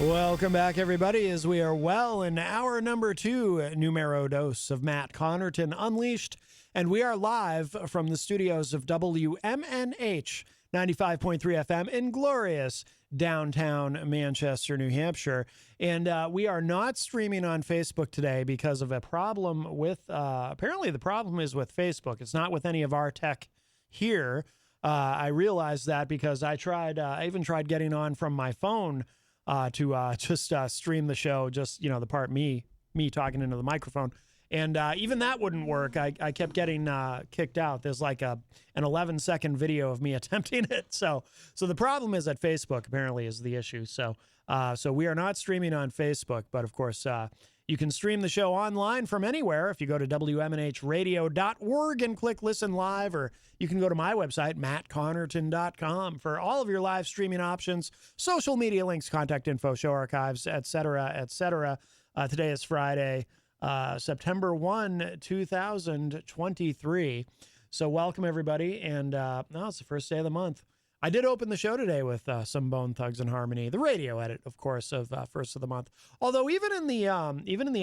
Welcome back, everybody, as we are well in hour number 2, numero dos of Matt Connarton Unleashed. And we are live from the studios of WMNH 95.3 FM in glorious downtown Manchester, New Hampshire. And we are not streaming on Facebook today because of a problem with, apparently the problem is with Facebook. It's not with any of our tech here. I realized that because I even tried getting on from my phone to just stream the show, just, the part me talking into the microphone. And even that wouldn't work. I kept getting kicked out. There's like an 11-second video of me attempting it. So the problem is that Facebook apparently is the issue. So we are not streaming on Facebook, but of course, you can stream the show online from anywhere. If you go to WMNHradio.org and click listen live, or you can go to my website, mattconnarton.com, for all of your live streaming options, social media links, contact info, show archives, etc., etc. Today is Friday, September 1, 2023. So welcome, everybody. And it's the first day of the month. I did open the show today with some Bone Thugs and Harmony, the radio edit, of course, of first of the month. Although even in the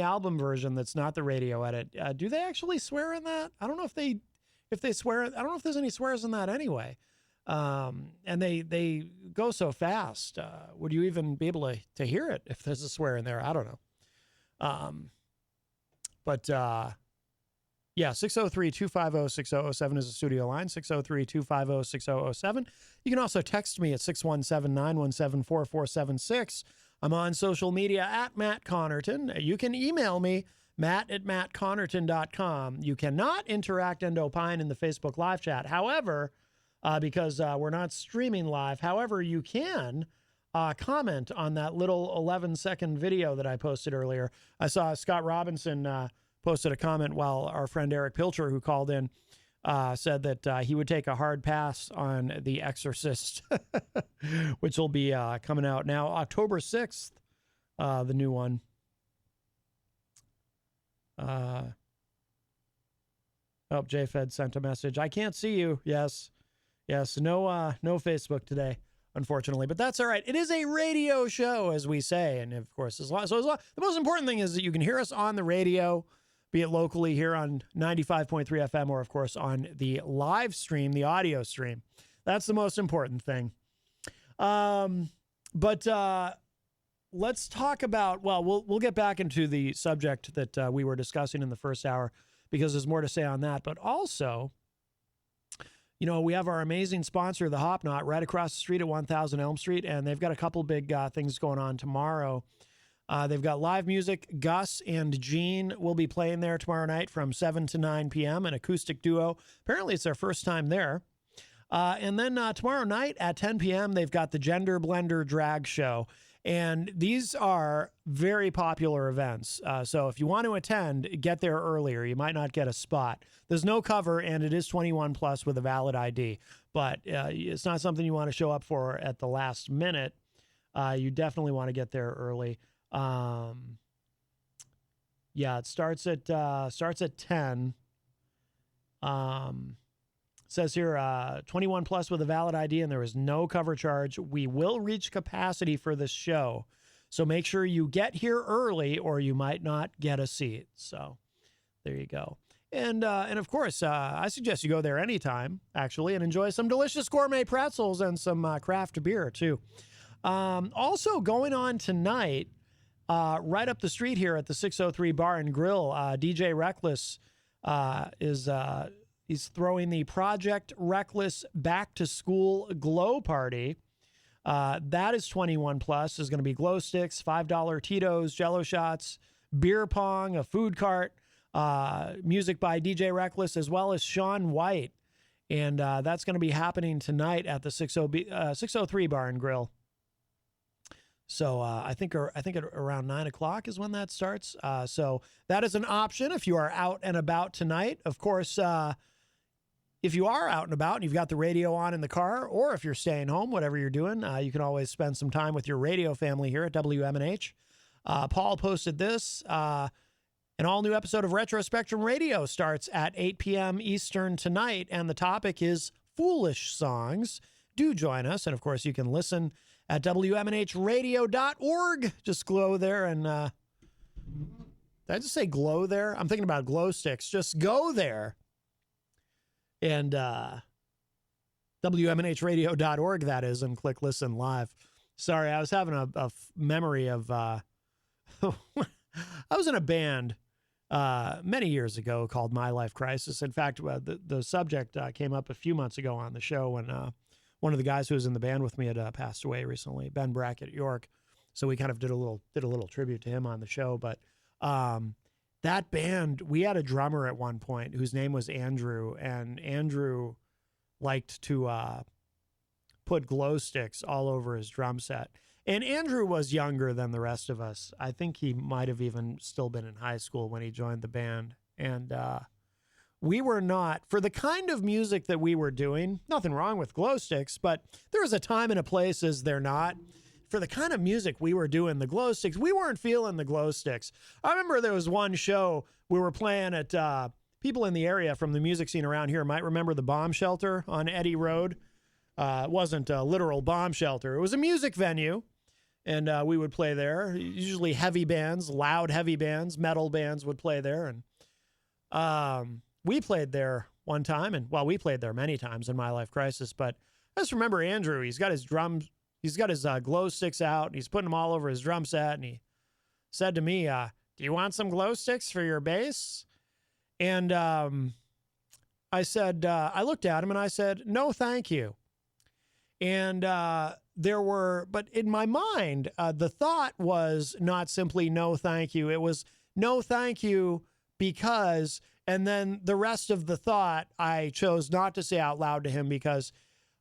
album version that's not the radio edit, do they actually swear in that? I don't know if they swear. I don't know if there's any swears in that anyway. And they go so fast. Would you even be able to hear it if there's a swear in there? I don't know. Yeah, 603-250-6007 is the studio line, 603-250-6007. You can also text me at 617-917-4476. I'm on social media at Matt Connarton. You can email me, matt@mattconnerton.com. You cannot interact and opine in the Facebook live chat. However, because we're not streaming live, however, you can comment on that little 11-second video that I posted earlier. I saw Scott Robinson posted a comment while our friend Erich Pilcher, who called in, said that he would take a hard pass on The Exorcist, which will be coming out now October 6th, the new one. JFed sent a message. I can't see you. Yes, no Facebook today, unfortunately, but that's all right. It is a radio show, as we say, and of course, the most important thing is that you can hear us on the radio, be it locally here on 95.3 FM, or of course on the live stream, the audio stream. That's the most important thing. But let's talk about, we'll get back into the subject that we were discussing in the first hour, because there's more to say on that. But also, we have our amazing sponsor, the Hop Knot, right across the street at 1000 Elm Street, and they've got a couple big things going on tomorrow. They've got live music. Gus and Gene will be playing there tomorrow night from 7 to 9 p.m., an acoustic duo. Apparently, it's their first time there. And then tomorrow night at 10 p.m., they've got the Gender Blender Drag Show. And these are very popular events. So if you want to attend, get there earlier. You might not get a spot. There's no cover, and it is 21 plus with a valid ID. But it's not something you want to show up for at the last minute. You definitely want to get there early. It starts at 10. Says here, 21 plus with a valid ID, and there is no cover charge. We will reach capacity for this show, so make sure you get here early, or you might not get a seat. So there you go. And of course, I suggest you go there anytime, actually, and enjoy some delicious gourmet pretzels and some craft beer too. Also going on tonight, right up the street here at the 603 Bar and Grill, DJ Reckless he's throwing the Project Reckless Back to School Glow Party. That is 21 plus. There's going to be glow sticks, $5 Tito's, Jello shots, beer pong, a food cart, music by DJ Reckless, as well as Sean White. And that's going to be happening tonight at the 603 Bar and Grill. So I think at around 9 o'clock is when that starts. So that is an option if you are out and about tonight. Of course, if you are out and about and you've got the radio on in the car, or if you're staying home, whatever you're doing, you can always spend some time with your radio family here at WMNH. Paul posted this. An all-new episode of Retro Spectrum Radio starts at 8 p.m. Eastern tonight, and the topic is Foolish Songs. Do join us, and of course, you can listen at WMNHradio.org. Just go there and, did I just say glow there? I'm thinking about glow sticks. Just go there and WMNHradio.org, that is, and click listen live. Sorry, I was having a memory of, I was in a band many years ago called My Life Crisis. In fact, the subject came up a few months ago on the show when one of the guys who was in the band with me had passed away recently, Ben Brackett at York. So we kind of did a little tribute to him on the show. But that band, we had a drummer at one point whose name was Andrew, and Andrew liked to put glow sticks all over his drum set. And Andrew was younger than the rest of us. I think he might have even still been in high school when he joined the band. And we were not, for the kind of music that we were doing, nothing wrong with glow sticks, but there was a time and a place, is there not? For the kind of music we were doing, the glow sticks, we weren't feeling the glow sticks. I remember there was one show we were playing at, people in the area from the music scene around here might remember the Bomb Shelter on Eddy Road. It wasn't a literal bomb shelter. It was a music venue, and we would play there. Usually heavy bands, loud heavy bands, metal bands would play there. And we played there one time, and well, we played there many times in My Life Crisis, but I just remember Andrew, he's got his drums, he's got his glow sticks out, and he's putting them all over his drum set, and he said to me, do you want some glow sticks for your bass? And I said, I looked at him and I said, no, thank you. And but in my mind, the thought was not simply no, thank you. It was no, thank you because, and then the rest of the thought I chose not to say out loud to him because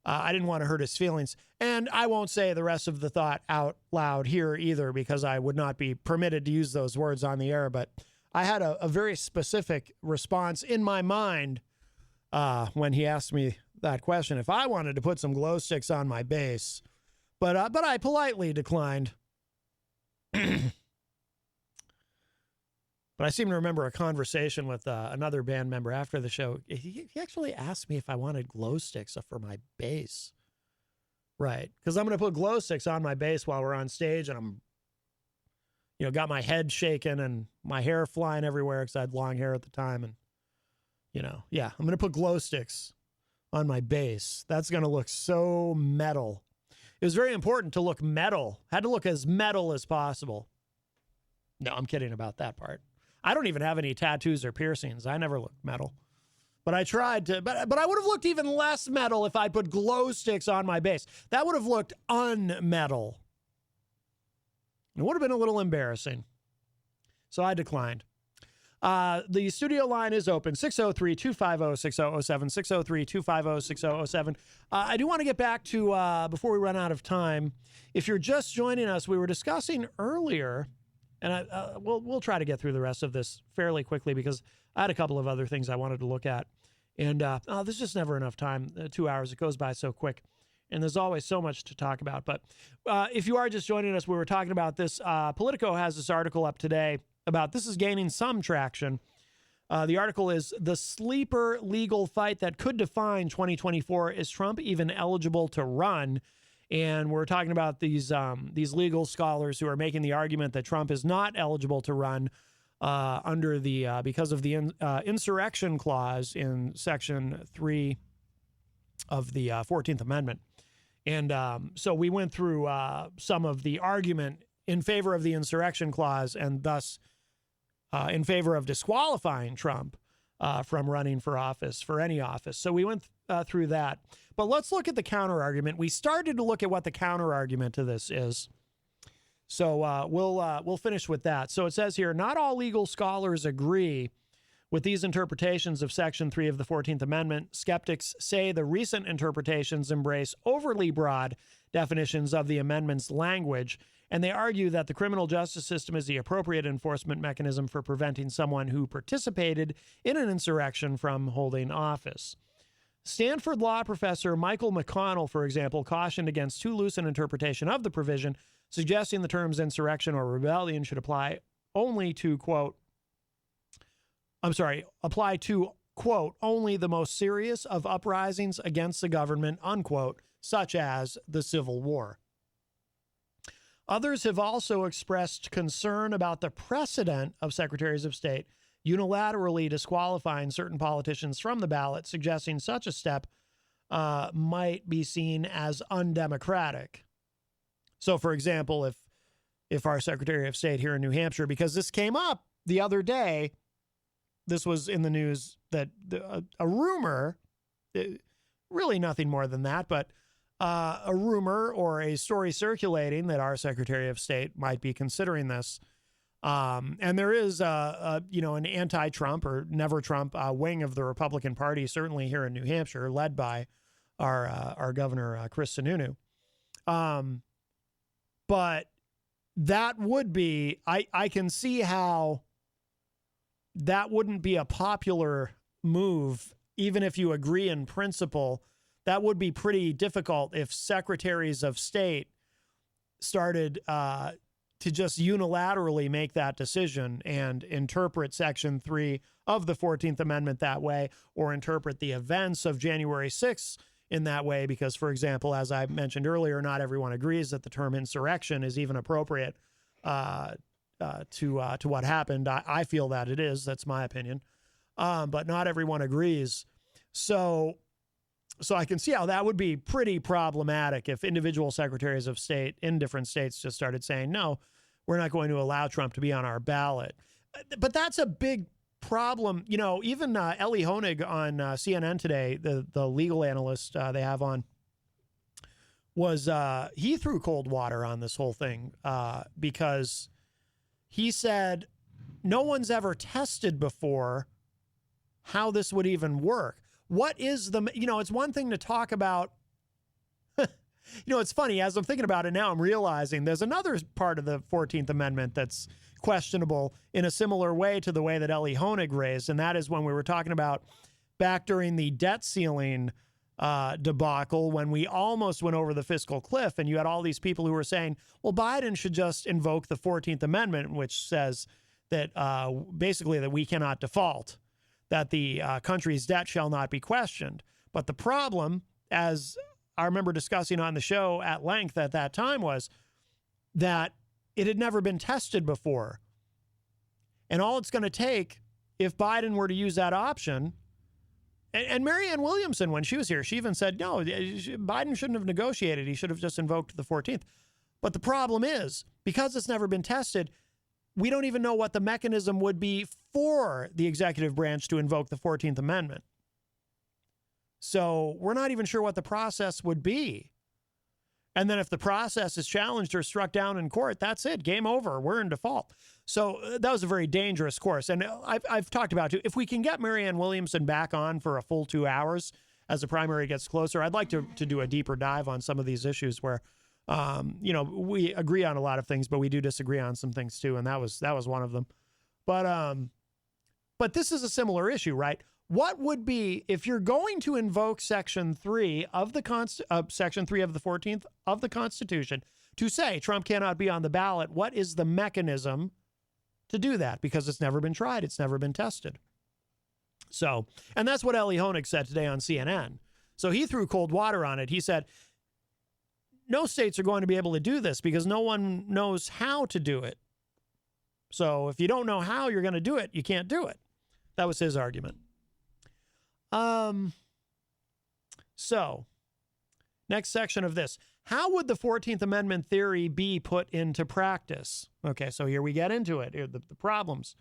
I didn't want to hurt his feelings. And I won't say the rest of the thought out loud here either because I would not be permitted to use those words on the air. But I had a very specific response in my mind when he asked me that question, if I wanted to put some glow sticks on my bass, but I politely declined. But I seem to remember a conversation with another band member after the show. He actually asked me if I wanted glow sticks for my bass. Right, because I'm going to put glow sticks on my bass while we're on stage, and I'm, got my head shaking and my hair flying everywhere because I had long hair at the time, and I'm going to put glow sticks on my bass. That's going to look so metal. It was very important to look metal. Had to look as metal as possible. No, I'm kidding about that part. I don't even have any tattoos or piercings. I never looked metal. But I tried to, but I would have looked even less metal if I put glow sticks on my bass. That would have looked unmetal. It would have been a little embarrassing. So I declined. The studio line is open, 603-250-6007, 603-250-6007. I do want to get back to, before we run out of time, if you're just joining us, we were discussing earlier, and we'll try to get through the rest of this fairly quickly because I had a couple of other things I wanted to look at. And there's just never enough time, 2 hours. It goes by so quick. And there's always so much to talk about. But if you are just joining us, we were talking about this. Politico has this article up today about this is gaining some traction. The article is the sleeper legal fight that could define 2024. Is Trump even eligible to run? And we're talking about these legal scholars who are making the argument that Trump is not eligible to run under the because of the insurrection clause in Section 3 of the 14th Amendment. And so we went through some of the argument in favor of the insurrection clause and thus in favor of disqualifying Trump from running for office, for any office. So we went through that. But let's look at the counter argument. We started to look at what the counter argument to this is. So we'll finish with that. So it says here, not all legal scholars agree with these interpretations of Section 3 of the 14th Amendment. Skeptics say the recent interpretations embrace overly broad definitions of the amendment's language, and they argue that the criminal justice system is the appropriate enforcement mechanism for preventing someone who participated in an insurrection from holding office. Stanford law professor Michael McConnell, for example, cautioned against too loose an interpretation of the provision, suggesting the terms insurrection or rebellion should apply to, quote, only the most serious of uprisings against the government, unquote, such as the Civil War. Others have also expressed concern about the precedent of secretaries of state unilaterally disqualifying certain politicians from the ballot, suggesting such a step might be seen as undemocratic. So, for example, if our Secretary of State here in New Hampshire, because this came up the other day, this was in the news that a rumor, really nothing more than that, but a rumor or a story circulating that our Secretary of State might be considering this. And there is, an anti-Trump or never Trump wing of the Republican Party, certainly here in New Hampshire, led by our Governor, Chris Sununu. But that would be, I can see how that wouldn't be a popular move, even if you agree in principle. That would be pretty difficult if secretaries of state started to just unilaterally make that decision and interpret Section 3 of the 14th Amendment that way, or interpret the events of January 6th in that way, because, for example, as I mentioned earlier, not everyone agrees that the term insurrection is even appropriate to what happened. I feel that it is. That's my opinion. But not everyone agrees. So I can see how that would be pretty problematic if individual secretaries of state in different states just started saying, no, we're not going to allow Trump to be on our ballot. But that's a big problem. You know, even Ellie Honig on CNN today, the legal analyst they have on, he threw cold water on this whole thing because he said no one's ever tested before how this would even work. What is it's one thing to talk about, it's funny, as I'm thinking about it now, I'm realizing there's another part of the 14th Amendment that's questionable in a similar way to the way that Ellie Honig raised, and that is when we were talking about back during the debt ceiling debacle, when we almost went over the fiscal cliff, and you had all these people who were saying, well, Biden should just invoke the 14th Amendment, which says that basically that we cannot default, that the country's debt shall not be questioned. But the problem, as I remember discussing on the show at length at that time, was that it had never been tested before. And all it's going to take, if Biden were to use that option, and Marianne Williamson, when she was here, she even said, no, Biden shouldn't have negotiated. He should have just invoked the 14th. But the problem is, because it's never been tested, we don't even know what the mechanism would be for the executive branch to invoke the 14th Amendment. So we're not even sure what the process would be. And then if the process is challenged or struck down in court, that's it. Game over. We're in default. So that was a very dangerous course. And I've talked about it. If we can get Marianne Williamson back on for a full 2 hours as the primary gets closer, I'd like to do a deeper dive on some of these issues where we agree on a lot of things, but we do disagree on some things too. And that was one of them. But this is a similar issue, right? What would be, if you're going to invoke Section 3 of the Section 3 of the 14th of the Constitution to say Trump cannot be on the ballot, what is the mechanism to do that? Because it's never been tried. It's never been tested. So, and that's what Ellie Honig said today on CNN. So he threw cold water on it. He said, no states are going to be able to do this because no one knows how to do it. So if you don't know how you're going to do it, you can't do it. That was his argument. So next section of this, how would the 14th Amendment theory be put into practice? Okay, so here we get into it, the problems.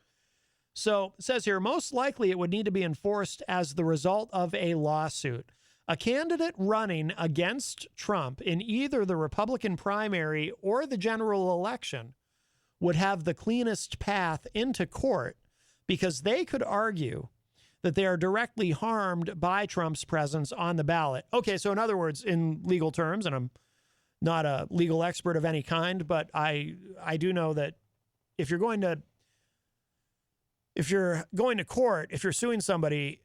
So it says here, most likely it would need to be enforced as the result of a lawsuit. A candidate running against Trump in either the Republican primary or the general election would have the cleanest path into court because they could argue that they are directly harmed by Trump's presence on the ballot. Okay, so in other words, in legal terms, and I'm not a legal expert of any kind, but I do know that if you're going to court, if you're suing somebody,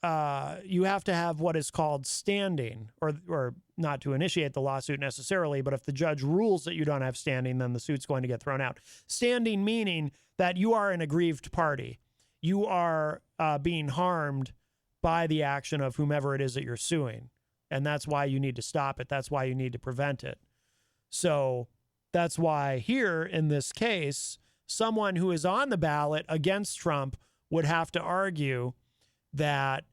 you have to have what is called standing, or not to initiate the lawsuit necessarily, but if the judge rules that you don't have standing, then the suit's going to get thrown out. Standing meaning that you are an aggrieved party. You are being harmed by the action of whomever it is that you're suing. And that's why you need to stop it. That's why you need to prevent it. So That's why here in this case, someone who is on the ballot against Trump would have to argue that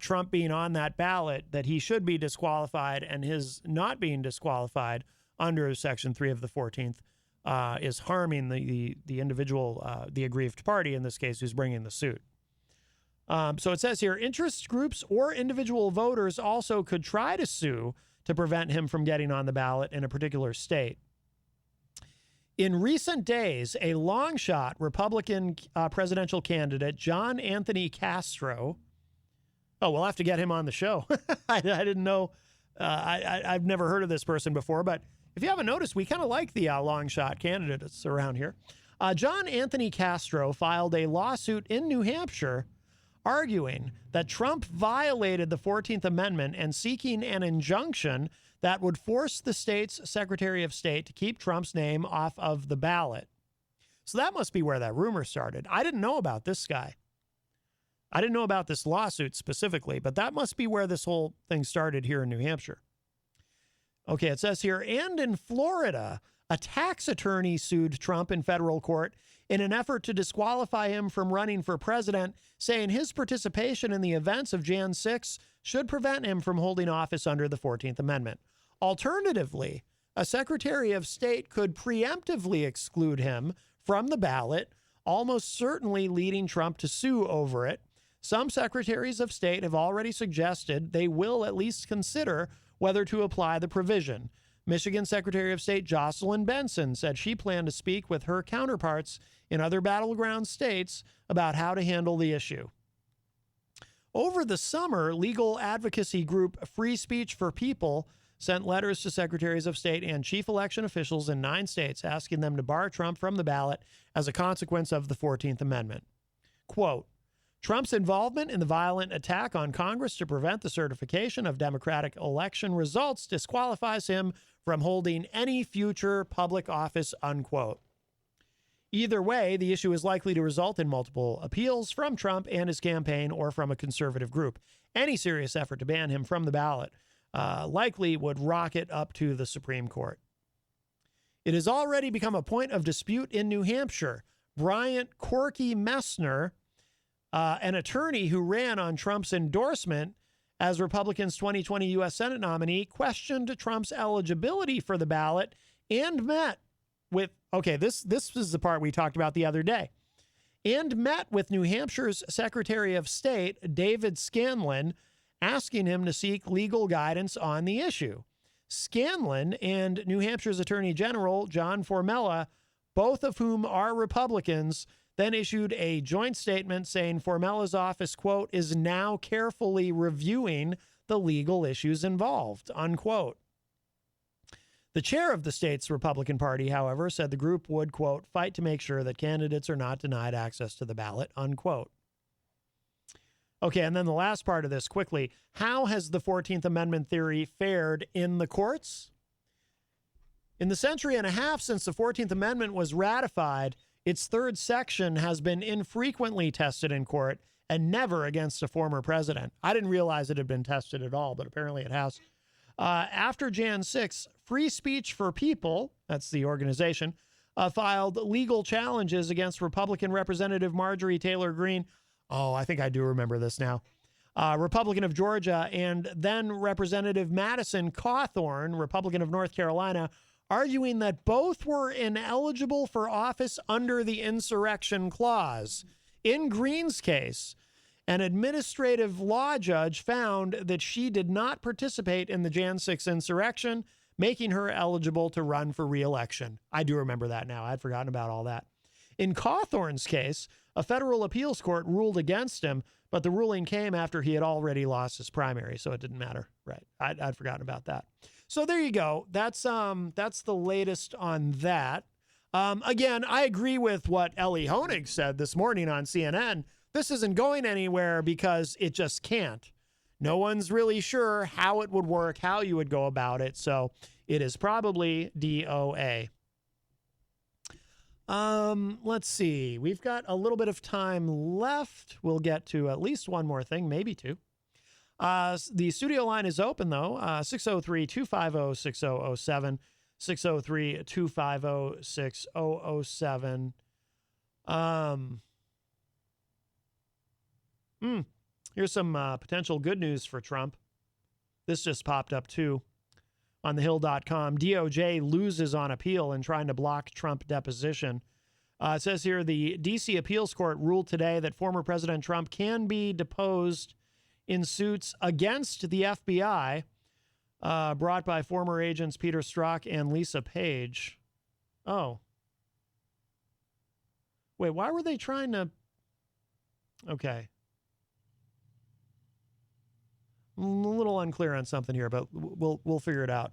Trump being on that ballot, that he should be disqualified, and his not being disqualified under Section 3 of the 14th is harming the individual, the aggrieved party in this case, who's bringing the suit. So it says here, interest groups or individual voters also could try to sue to prevent him from getting on the ballot in a particular state. In recent days, a long shot Republican presidential candidate, John Anthony Castro. Oh, we'll have to get him on the show. I didn't know. I've never heard of this person before, but if you haven't noticed, we kind of like the long shot candidates around here. John Anthony Castro filed a lawsuit in New Hampshire arguing that Trump violated the 14th Amendment and seeking an injunction that would force the state's Secretary of State to keep Trump's name off of the ballot. So that must be where that rumor started. I didn't know about this guy. I didn't know about this lawsuit specifically, but that must be where this whole thing started here in New Hampshire. Okay, it says here, and in Florida, a tax attorney sued Trump in federal court in an effort to disqualify him from running for president, saying his participation in the events of Jan 6 should prevent him from holding office under the 14th Amendment. Alternatively, a Secretary of State could preemptively exclude him from the ballot, almost certainly leading Trump to sue over it. Some secretaries of state have already suggested they will at least consider whether to apply the provision. Michigan Secretary of State Jocelyn Benson said she planned to speak with her counterparts in other battleground states about how to handle the issue. Over the summer, legal advocacy group Free Speech for People sent letters to secretaries of state and chief election officials in 9 states asking them to bar Trump from the ballot as a consequence of the 14th Amendment. Quote, Trump's involvement in the violent attack on Congress to prevent the certification of Democratic election results disqualifies him from holding any future public office, unquote. Either way, the issue is likely to result in multiple appeals from Trump and his campaign or from a conservative group. Any serious effort to ban him from the ballot likely would rocket up to the Supreme Court. It has already become a point of dispute in New Hampshire. Bryant Corky Messner, an attorney who ran on Trump's endorsement as Republicans' 2020 U.S. Senate nominee, questioned Trump's eligibility for the ballot and met with, okay, this is the part we talked about the other day, and met with New Hampshire's Secretary of State, David Scanlon, asking him to seek legal guidance on the issue. Scanlon and New Hampshire's Attorney General, John Formella, both of whom are Republicans, then issued a joint statement saying Formella's office, quote, is now carefully reviewing the legal issues involved, unquote. The chair of the state's Republican Party, however, said the group would, quote, fight to make sure that candidates are not denied access to the ballot, unquote. Okay, and then the last part of this quickly. How has the 14th Amendment theory fared in the courts? In the century and a half since the 14th Amendment was ratified, its third section has been infrequently tested in court and never against a former president. I didn't realize it had been tested at all, but apparently it has. After Jan 6, Free Speech for People, that's the organization, filed legal challenges against Republican Representative Marjorie Taylor Greene. Oh, I think I do remember this now. Republican of Georgia, and then Representative Madison Cawthorn, Republican of North Carolina, arguing that both were ineligible for office under the Insurrection Clause. In Greene's case, an administrative law judge found that she did not participate in the Jan 6 insurrection, making her eligible to run for re-election. I do remember that now. I'd forgotten about all that. In Cawthorn's case, a federal appeals court ruled against him, but the ruling came after he had already lost his primary, so it didn't matter. Right. I'd forgotten about that. So there you go. That's the latest on that. Again, I agree with what Ellie Honig said this morning on CNN. This isn't going anywhere because it just can't. No one's really sure how it would work, how you would go about it. So it is probably DOA. Let's see. We've got a little bit of time left. We'll get to at least one more thing, maybe two. The studio line is open, though, 603-250-6007, 603-250-6007. Here's some potential good news for Trump. This just popped up too on thehill.com. DOJ loses on appeal in trying to block Trump deposition. It says here the D.C. Appeals Court ruled today that former President Trump can be deposed in suits against the FBI brought by former agents Peter Strzok and Lisa Page. Oh. Wait, why were they trying to... Okay. I'm a little unclear on something here, but we'll figure it out.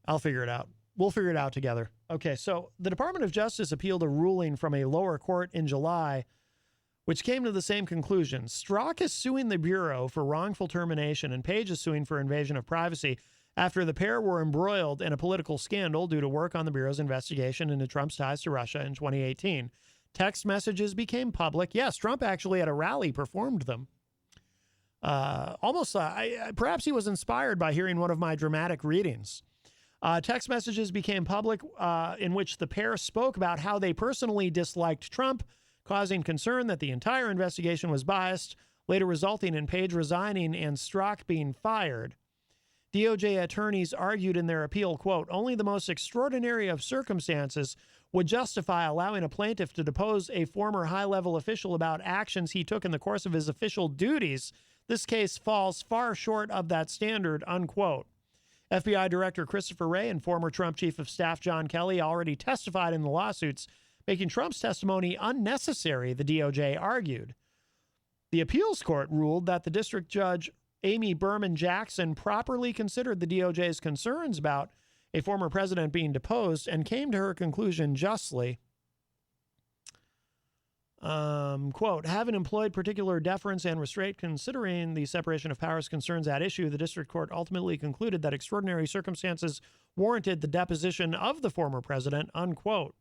I'll figure it out. We'll figure it out together. Okay, so the Department of Justice appealed a ruling from a lower court in July, which came to the same conclusion. Strzok is suing the Bureau for wrongful termination, and Page is suing for invasion of privacy after the pair were embroiled in a political scandal due to work on the Bureau's investigation into Trump's ties to Russia in 2018. Text messages became public. Yes, Trump actually at a rally performed them. Perhaps he was inspired by hearing one of my dramatic readings. Text messages became public in which the pair spoke about how they personally disliked Trump, causing concern that the entire investigation was biased, later resulting in Page resigning and Strzok being fired. DOJ attorneys argued in their appeal, quote, only the most extraordinary of circumstances would justify allowing a plaintiff to depose a former high-level official about actions he took in the course of his official duties. This case falls far short of that standard, unquote. FBI Director Christopher Wray and former Trump Chief of Staff John Kelly already testified in the lawsuits, making Trump's testimony unnecessary, the DOJ argued. The appeals court ruled that the district judge Amy Berman Jackson properly considered the DOJ's concerns about a former president being deposed and came to her conclusion justly. Quote, having employed particular deference and restraint considering the separation of powers concerns at issue, the district court ultimately concluded that extraordinary circumstances warranted the deposition of the former president, unquote.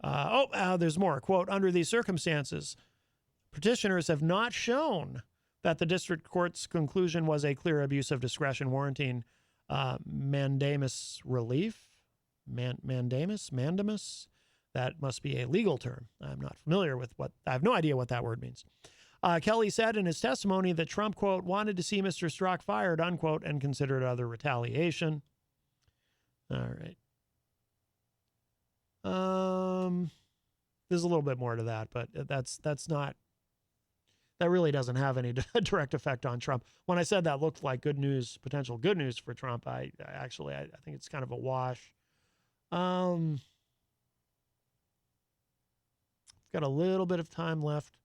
There's more. Quote, under these circumstances, petitioners have not shown that the district court's conclusion was a clear abuse of discretion warranting mandamus relief. Mandamus? That must be a legal term. I'm not familiar with I have no idea what that word means. Kelly said in his testimony that Trump, quote, wanted to see Mr. Strzok fired, unquote, and considered other retaliation. All right. There's a little bit more to that, but that really doesn't have any direct effect on Trump. When I said that looked like good news, potential good news for Trump, I think it's kind of a wash. Got a little bit of time left.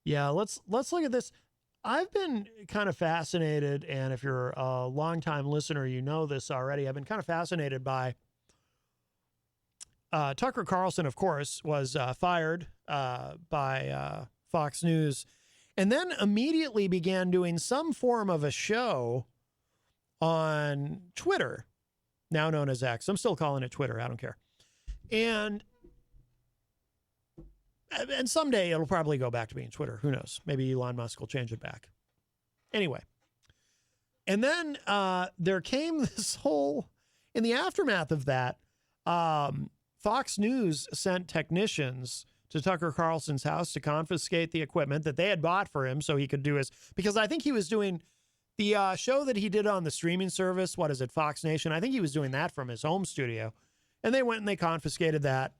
Yeah, let's look at this. I've been kind of fascinated, and if you're a longtime listener, you know this already. I've been kind of fascinated by Tucker Carlson, of course, was fired by Fox News, and then immediately began doing some form of a show on Twitter, now known as X. I'm still calling it Twitter. I don't care. And someday it'll probably go back to being Twitter. Who knows? Maybe Elon Musk will change it back. Anyway. And then there came this whole, in the aftermath of that, Fox News sent technicians to Tucker Carlson's house to confiscate the equipment that they had bought for him so he could do because I think he was doing the show that he did on the streaming service. What is it? Fox Nation. I think he was doing that from his home studio. And they went and they confiscated that.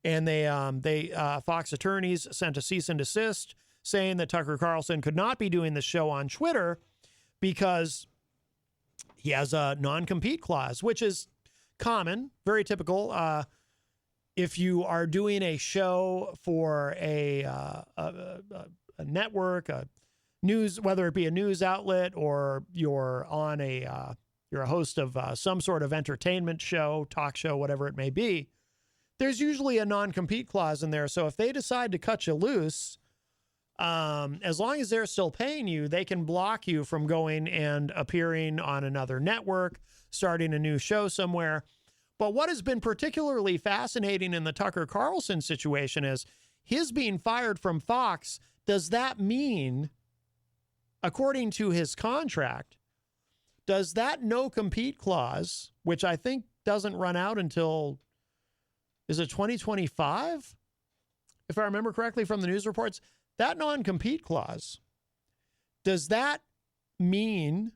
And they Fox attorneys sent a cease and desist saying that Tucker Carlson could not be doing the show on Twitter because he has a non-compete clause, which is common, very typical. If you are doing a show for a network, a news, whether it be a news outlet or you're on you're a host of some sort of entertainment show, talk show, whatever it may be, there's usually a non-compete clause in there. So if they decide to cut you loose, as long as they're still paying you, they can block you from going and appearing on another network, starting a new show somewhere. But what has been particularly fascinating in the Tucker Carlson situation is his being fired from Fox. Does that mean, according to his contract, does that no-compete clause, which I think doesn't run out until, is it 2025? If I remember correctly from the news reports, that non-compete clause, does that mean,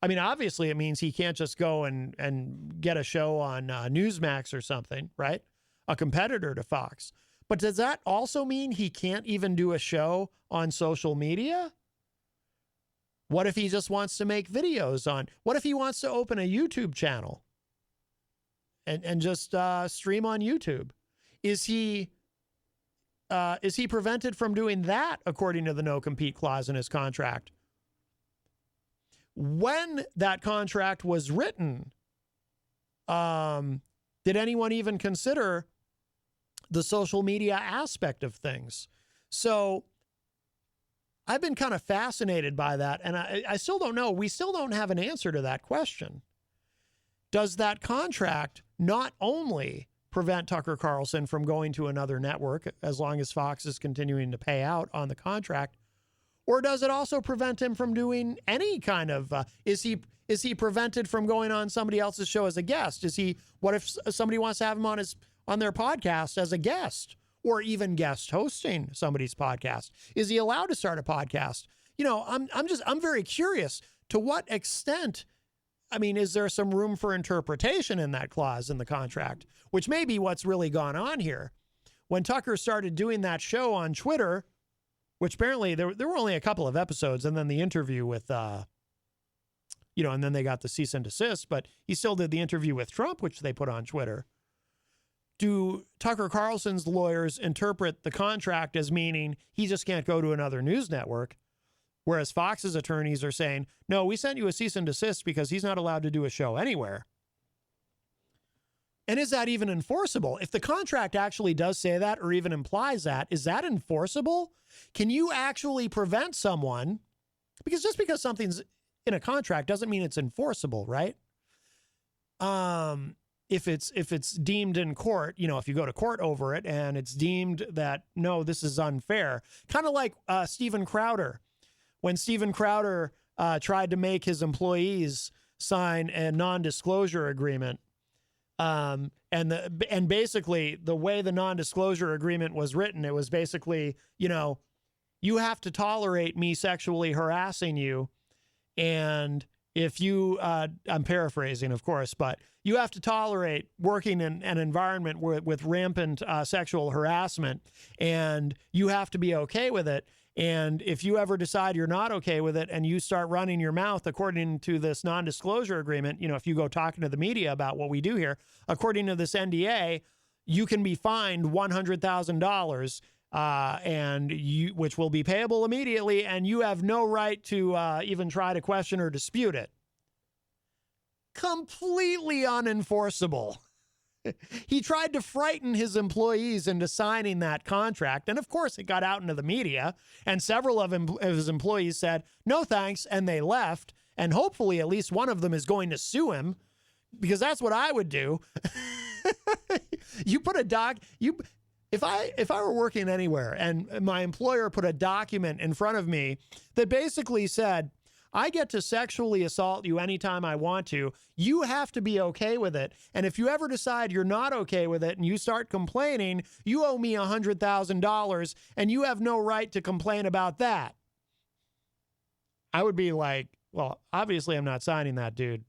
I mean, obviously it means he can't just go and get a show on Newsmax or something, right? A competitor to Fox. But does that also mean he can't even do a show on social media? What if he just wants to make videos on, what if he wants to open a YouTube channel and just stream on YouTube? Is he prevented from doing that according to the no-compete clause in his contract? When that contract was written, did anyone even consider the social media aspect of things? So I've been kind of fascinated by that, and I still don't know. We still don't have an answer to that question. Does that contract not only prevent Tucker Carlson from going to another network as long as Fox is continuing to pay out on the contract, or does it also prevent him from doing any kind of, is he prevented from going on somebody else's show as a guest? What if somebody wants to have him on their podcast as a guest, or even guest hosting somebody's podcast? Is he allowed to start a podcast? You know, I'm very curious to what extent, I mean, is there some room for interpretation in that clause in the contract, which may be what's really gone on here. When Tucker started doing that show on Twitter, which apparently there were only a couple of episodes, and then the interview with, and then they got the cease and desist, but he still did the interview with Trump, which they put on Twitter. Do Tucker Carlson's lawyers interpret the contract as meaning he just can't go to another news network, whereas Fox's attorneys are saying, no, we sent you a cease and desist because he's not allowed to do a show anywhere? And is that even enforceable? If the contract actually does say that or even implies that, is that enforceable? Can you actually prevent someone? Because just because something's in a contract doesn't mean it's enforceable, right? If it's deemed in court, if you go to court over it and it's deemed that, no, this is unfair, kind of like Steven Crowder. When Steven Crowder tried to make his employees sign a non-disclosure agreement, and basically the way the non-disclosure agreement was written, it was basically, you have to tolerate me sexually harassing you, and if you, I'm paraphrasing, of course, but you have to tolerate working in an environment with rampant sexual harassment, and you have to be okay with it. And if you ever decide you're not okay with it and you start running your mouth according to this non-disclosure agreement, if you go talking to the media about what we do here, according to this NDA, you can be fined $100,000, which will be payable immediately, and you have no right to even try to question or dispute it. Completely unenforceable. He tried to frighten his employees into signing that contract. And of course, it got out into the media, and several of his employees said, no, thanks. And they left. And hopefully at least one of them is going to sue him, because that's what I would do. You put if I were working anywhere and my employer put a document in front of me that basically said, I get to sexually assault you anytime I want to. You have to be okay with it. And if you ever decide you're not okay with it and you start complaining, you owe me $100,000 and you have no right to complain about that. I would be like, well, obviously I'm not signing that, dude.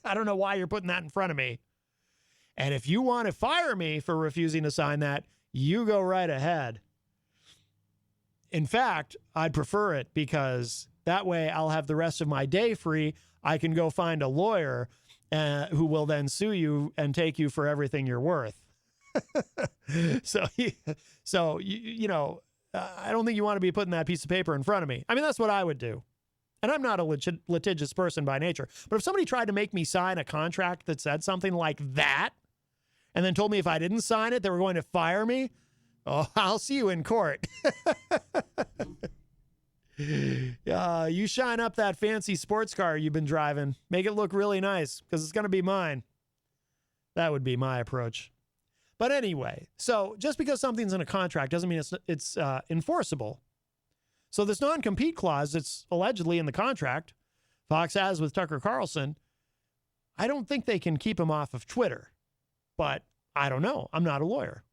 I don't know why you're putting that in front of me. And if you want to fire me for refusing to sign that, you go right ahead. In fact, I'd prefer it, because that way I'll have the rest of my day free. I can go find a lawyer who will then sue you and take you for everything you're worth. I don't think you want to be putting that piece of paper in front of me. I mean, that's what I would do. And I'm not a litigious person by nature. But if somebody tried to make me sign a contract that said something like that, and then told me if I didn't sign it, they were going to fire me, oh, I'll see you in court. You shine up that fancy sports car you've been driving. Make it look really nice, because it's going to be mine. That would be my approach. But anyway, so just because something's in a contract doesn't mean it's enforceable. So this non-compete clause that's allegedly in the contract, Fox has with Tucker Carlson, I don't think they can keep him off of Twitter. But I don't know. I'm not a lawyer.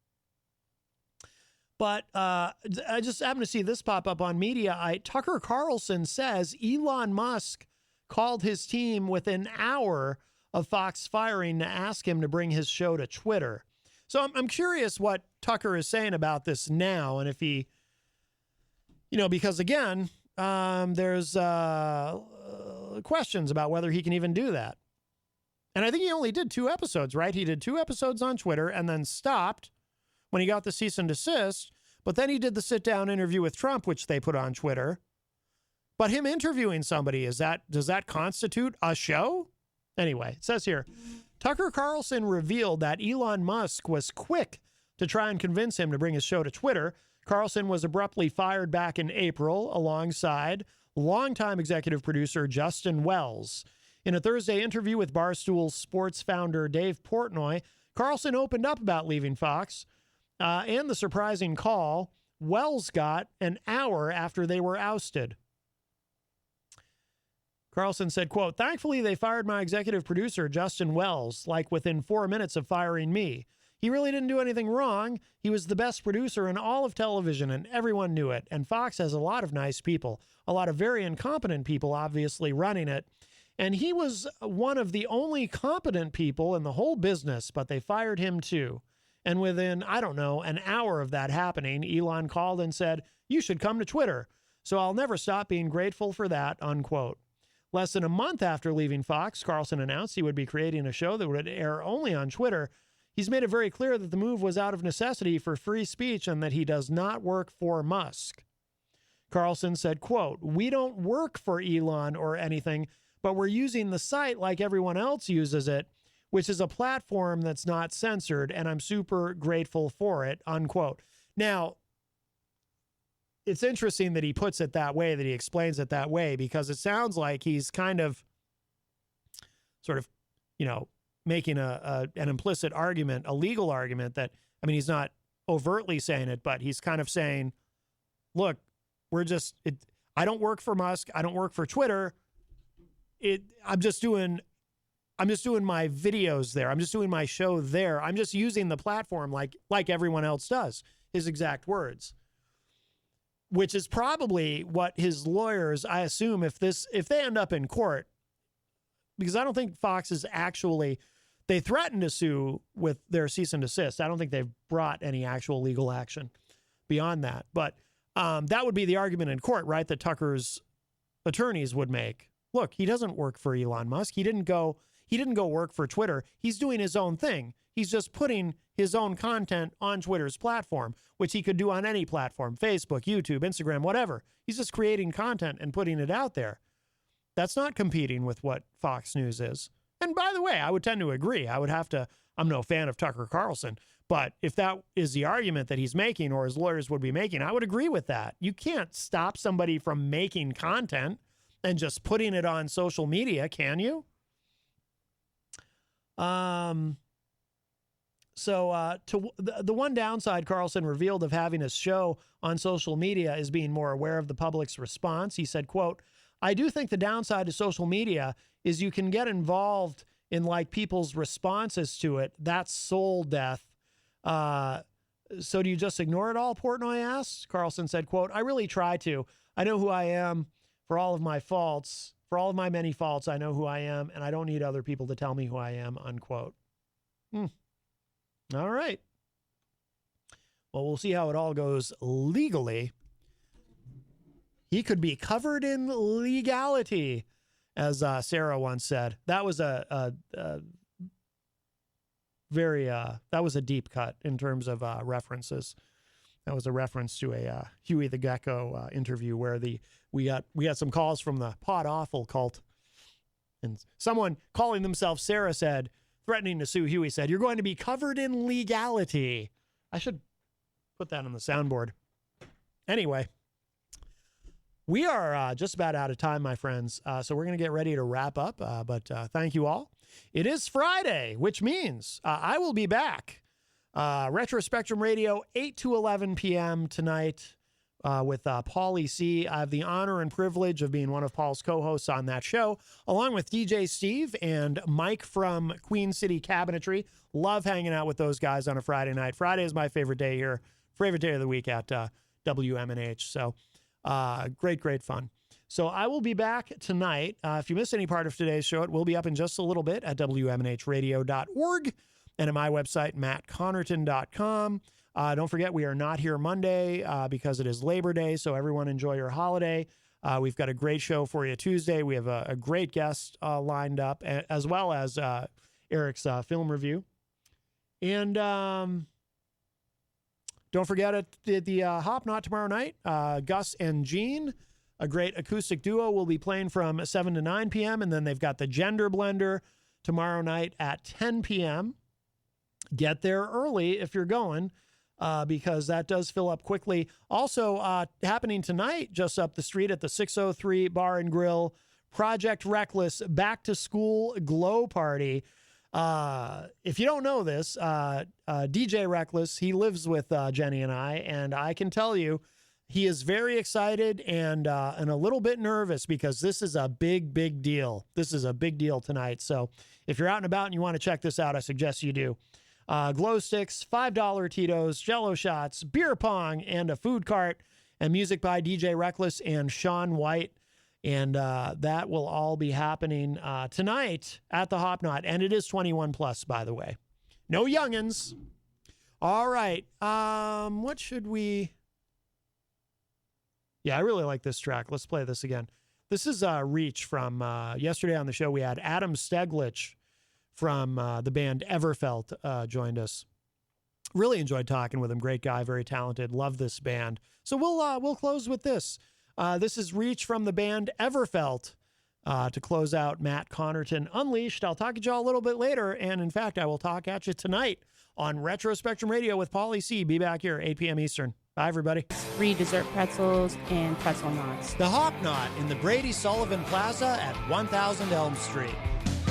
But I just happened to see this pop up on media. Tucker Carlson says Elon Musk called his team within an hour of Fox firing to ask him to bring his show to Twitter. So I'm curious what Tucker is saying about this now, and if he, because again, there's questions about whether he can even do that. And I think he only did 2 episodes, right? He did 2 episodes on Twitter and then stopped when he got the cease and desist. But then he did the sit-down interview with Trump, which they put on Twitter. But him interviewing somebody, does that constitute a show? Anyway, it says here, Tucker Carlson revealed that Elon Musk was quick to try and convince him to bring his show to Twitter. Carlson was abruptly fired back in April alongside longtime executive producer Justin Wells. In a Thursday interview with Barstool Sports founder Dave Portnoy, Carlson opened up about leaving Fox and the surprising call Wells got an hour after they were ousted. Carlson said, quote, "Thankfully, they fired my executive producer, Justin Wells, like within 4 minutes of firing me. He really didn't do anything wrong. He was the best producer in all of television, and everyone knew it. And Fox has a lot of nice people, a lot of very incompetent people, obviously, running it. And he was one of the only competent people in the whole business, but they fired him too. And within, an hour of that happening, Elon called and said, 'You should come to Twitter.' So I'll never stop being grateful for that," unquote. Less than a month after leaving Fox, Carlson announced he would be creating a show that would air only on Twitter. He's made it very clear that the move was out of necessity for free speech and that he does not work for Musk. Carlson said, quote, "We don't work for Elon or anything, but we're using the site like everyone else uses it, which is a platform that's not censored, and I'm super grateful for it," unquote. Now, it's interesting that he puts it that way, that he explains it that way, because it sounds like he's kind of sort of, making an implicit argument, a legal argument that, he's not overtly saying it, but he's kind of saying, look, I don't work for Musk. I don't work for Twitter. I'm just doing my videos there. I'm just doing my show there. I'm just using the platform like everyone else does, his exact words. Which is probably what his lawyers, I assume, if they end up in court, because I don't think Fox is actually, they threatened to sue with their cease and desist. I don't think they've brought any actual legal action beyond that. But that would be the argument in court, right, that Tucker's attorneys would make. Look, he doesn't work for Elon Musk. He didn't go work for Twitter. He's doing his own thing. He's just putting his own content on Twitter's platform, which he could do on any platform, Facebook, YouTube, Instagram, whatever. He's just creating content and putting it out there. That's not competing with what Fox News is. And by the way, I would tend to agree. I'm no fan of Tucker Carlson, but if that is the argument that he's making or his lawyers would be making, I would agree with that. You can't stop somebody from making content and just putting it on social media, can you? So the one downside Carlson revealed of having his show on social media is being more aware of the public's response. He said, quote, "I do think the downside to social media is you can get involved in people's responses to it. That's soul death. So do you just ignore it all?" Portnoy asked. Carlson said, quote, "I really try to. I know who I am for all of my faults. For all of my many faults, I know who I am, and I don't need other people to tell me who I am," unquote. All right. Well, we'll see how it all goes legally. He could be covered in legality, as Sarah once said. That was a deep cut in terms of references. That was a reference to a Huey the Gecko interview where we got some calls from the Pod Awful cult, and someone calling themselves Sarah said, threatening to sue Huey, said, "You're going to be covered in legality." I should put that on the soundboard. Anyway, we are just about out of time, my friends. So we're going to get ready to wrap up. But thank you all. It is Friday, which means I will be back. Retro Spectrum Radio, 8 to 11 p.m. tonight. with Paulie C. I have the honor and privilege of being one of Paul's co-hosts on that show, along with DJ Steve and Mike from Queen City Cabinetry. Love hanging out with those guys on a Friday night. Friday is my favorite day here, favorite day of the week at WMNH. So great fun. So I will be back tonight. If you missed any part of today's show, it will be up in just a little bit at WMNHradio.org and at my website, mattconnarton.com. Don't forget, we are not here Monday because it is Labor Day, so everyone enjoy your holiday. We've got a great show for you Tuesday. We have a great guest lined up, as well as Erich's film review. And don't forget, at the Hop Knot tomorrow night, Gus and Jean, a great acoustic duo, will be playing from 7 to 9 p.m., and then they've got the Gender Blender tomorrow night at 10 p.m. Get there early if you're going, because that does fill up quickly. Also, happening tonight, just up the street at the 603 Bar and Grill, Project Reckless Back to School Glow Party. If you don't know this, DJ Reckless, he lives with Jenny and I can tell you, he is very excited and a little bit nervous because this is a big deal. This is a big deal tonight. So if you're out and about and you want to check this out, I suggest you do. Glow sticks, $5 Tito's, Jell-O shots, beer pong, and a food cart, and music by DJ Reckless and Sean White. And that will all be happening tonight at the Hop Knot. And it is 21 plus, by the way. No youngins. All right. What should we... Yeah, I really like this track. Let's play this again. This is Reach from yesterday on the show. We had Adam Steglich from the band Everfelt joined us. Really enjoyed talking with him. Great guy, very talented. Love this band. So we'll close with this. This is Reach from the band Everfelt to close out Matt Connarton Unleashed. I'll talk to you all a little bit later, and in fact, I will talk at you tonight on Retro Spectrum Radio with Paulie C. Be back here 8 p.m. Eastern. Bye, everybody. 3 dessert pretzels and pretzel knots. The Hop Knot in the Brady Sullivan Plaza at 1000 Elm Street.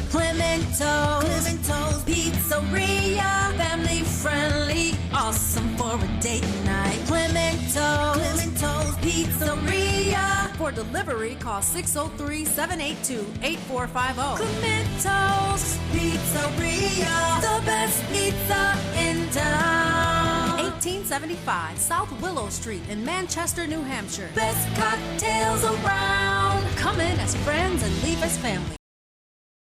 Clemento's Pizzeria, family friendly, awesome for a date night. Clemento's Pizzeria. For delivery, call 603-782-8450. Clemento's Pizzeria, the best pizza in town. 1875 South Willow Street in Manchester, New Hampshire. Best cocktails around. Come in as friends and leave as family.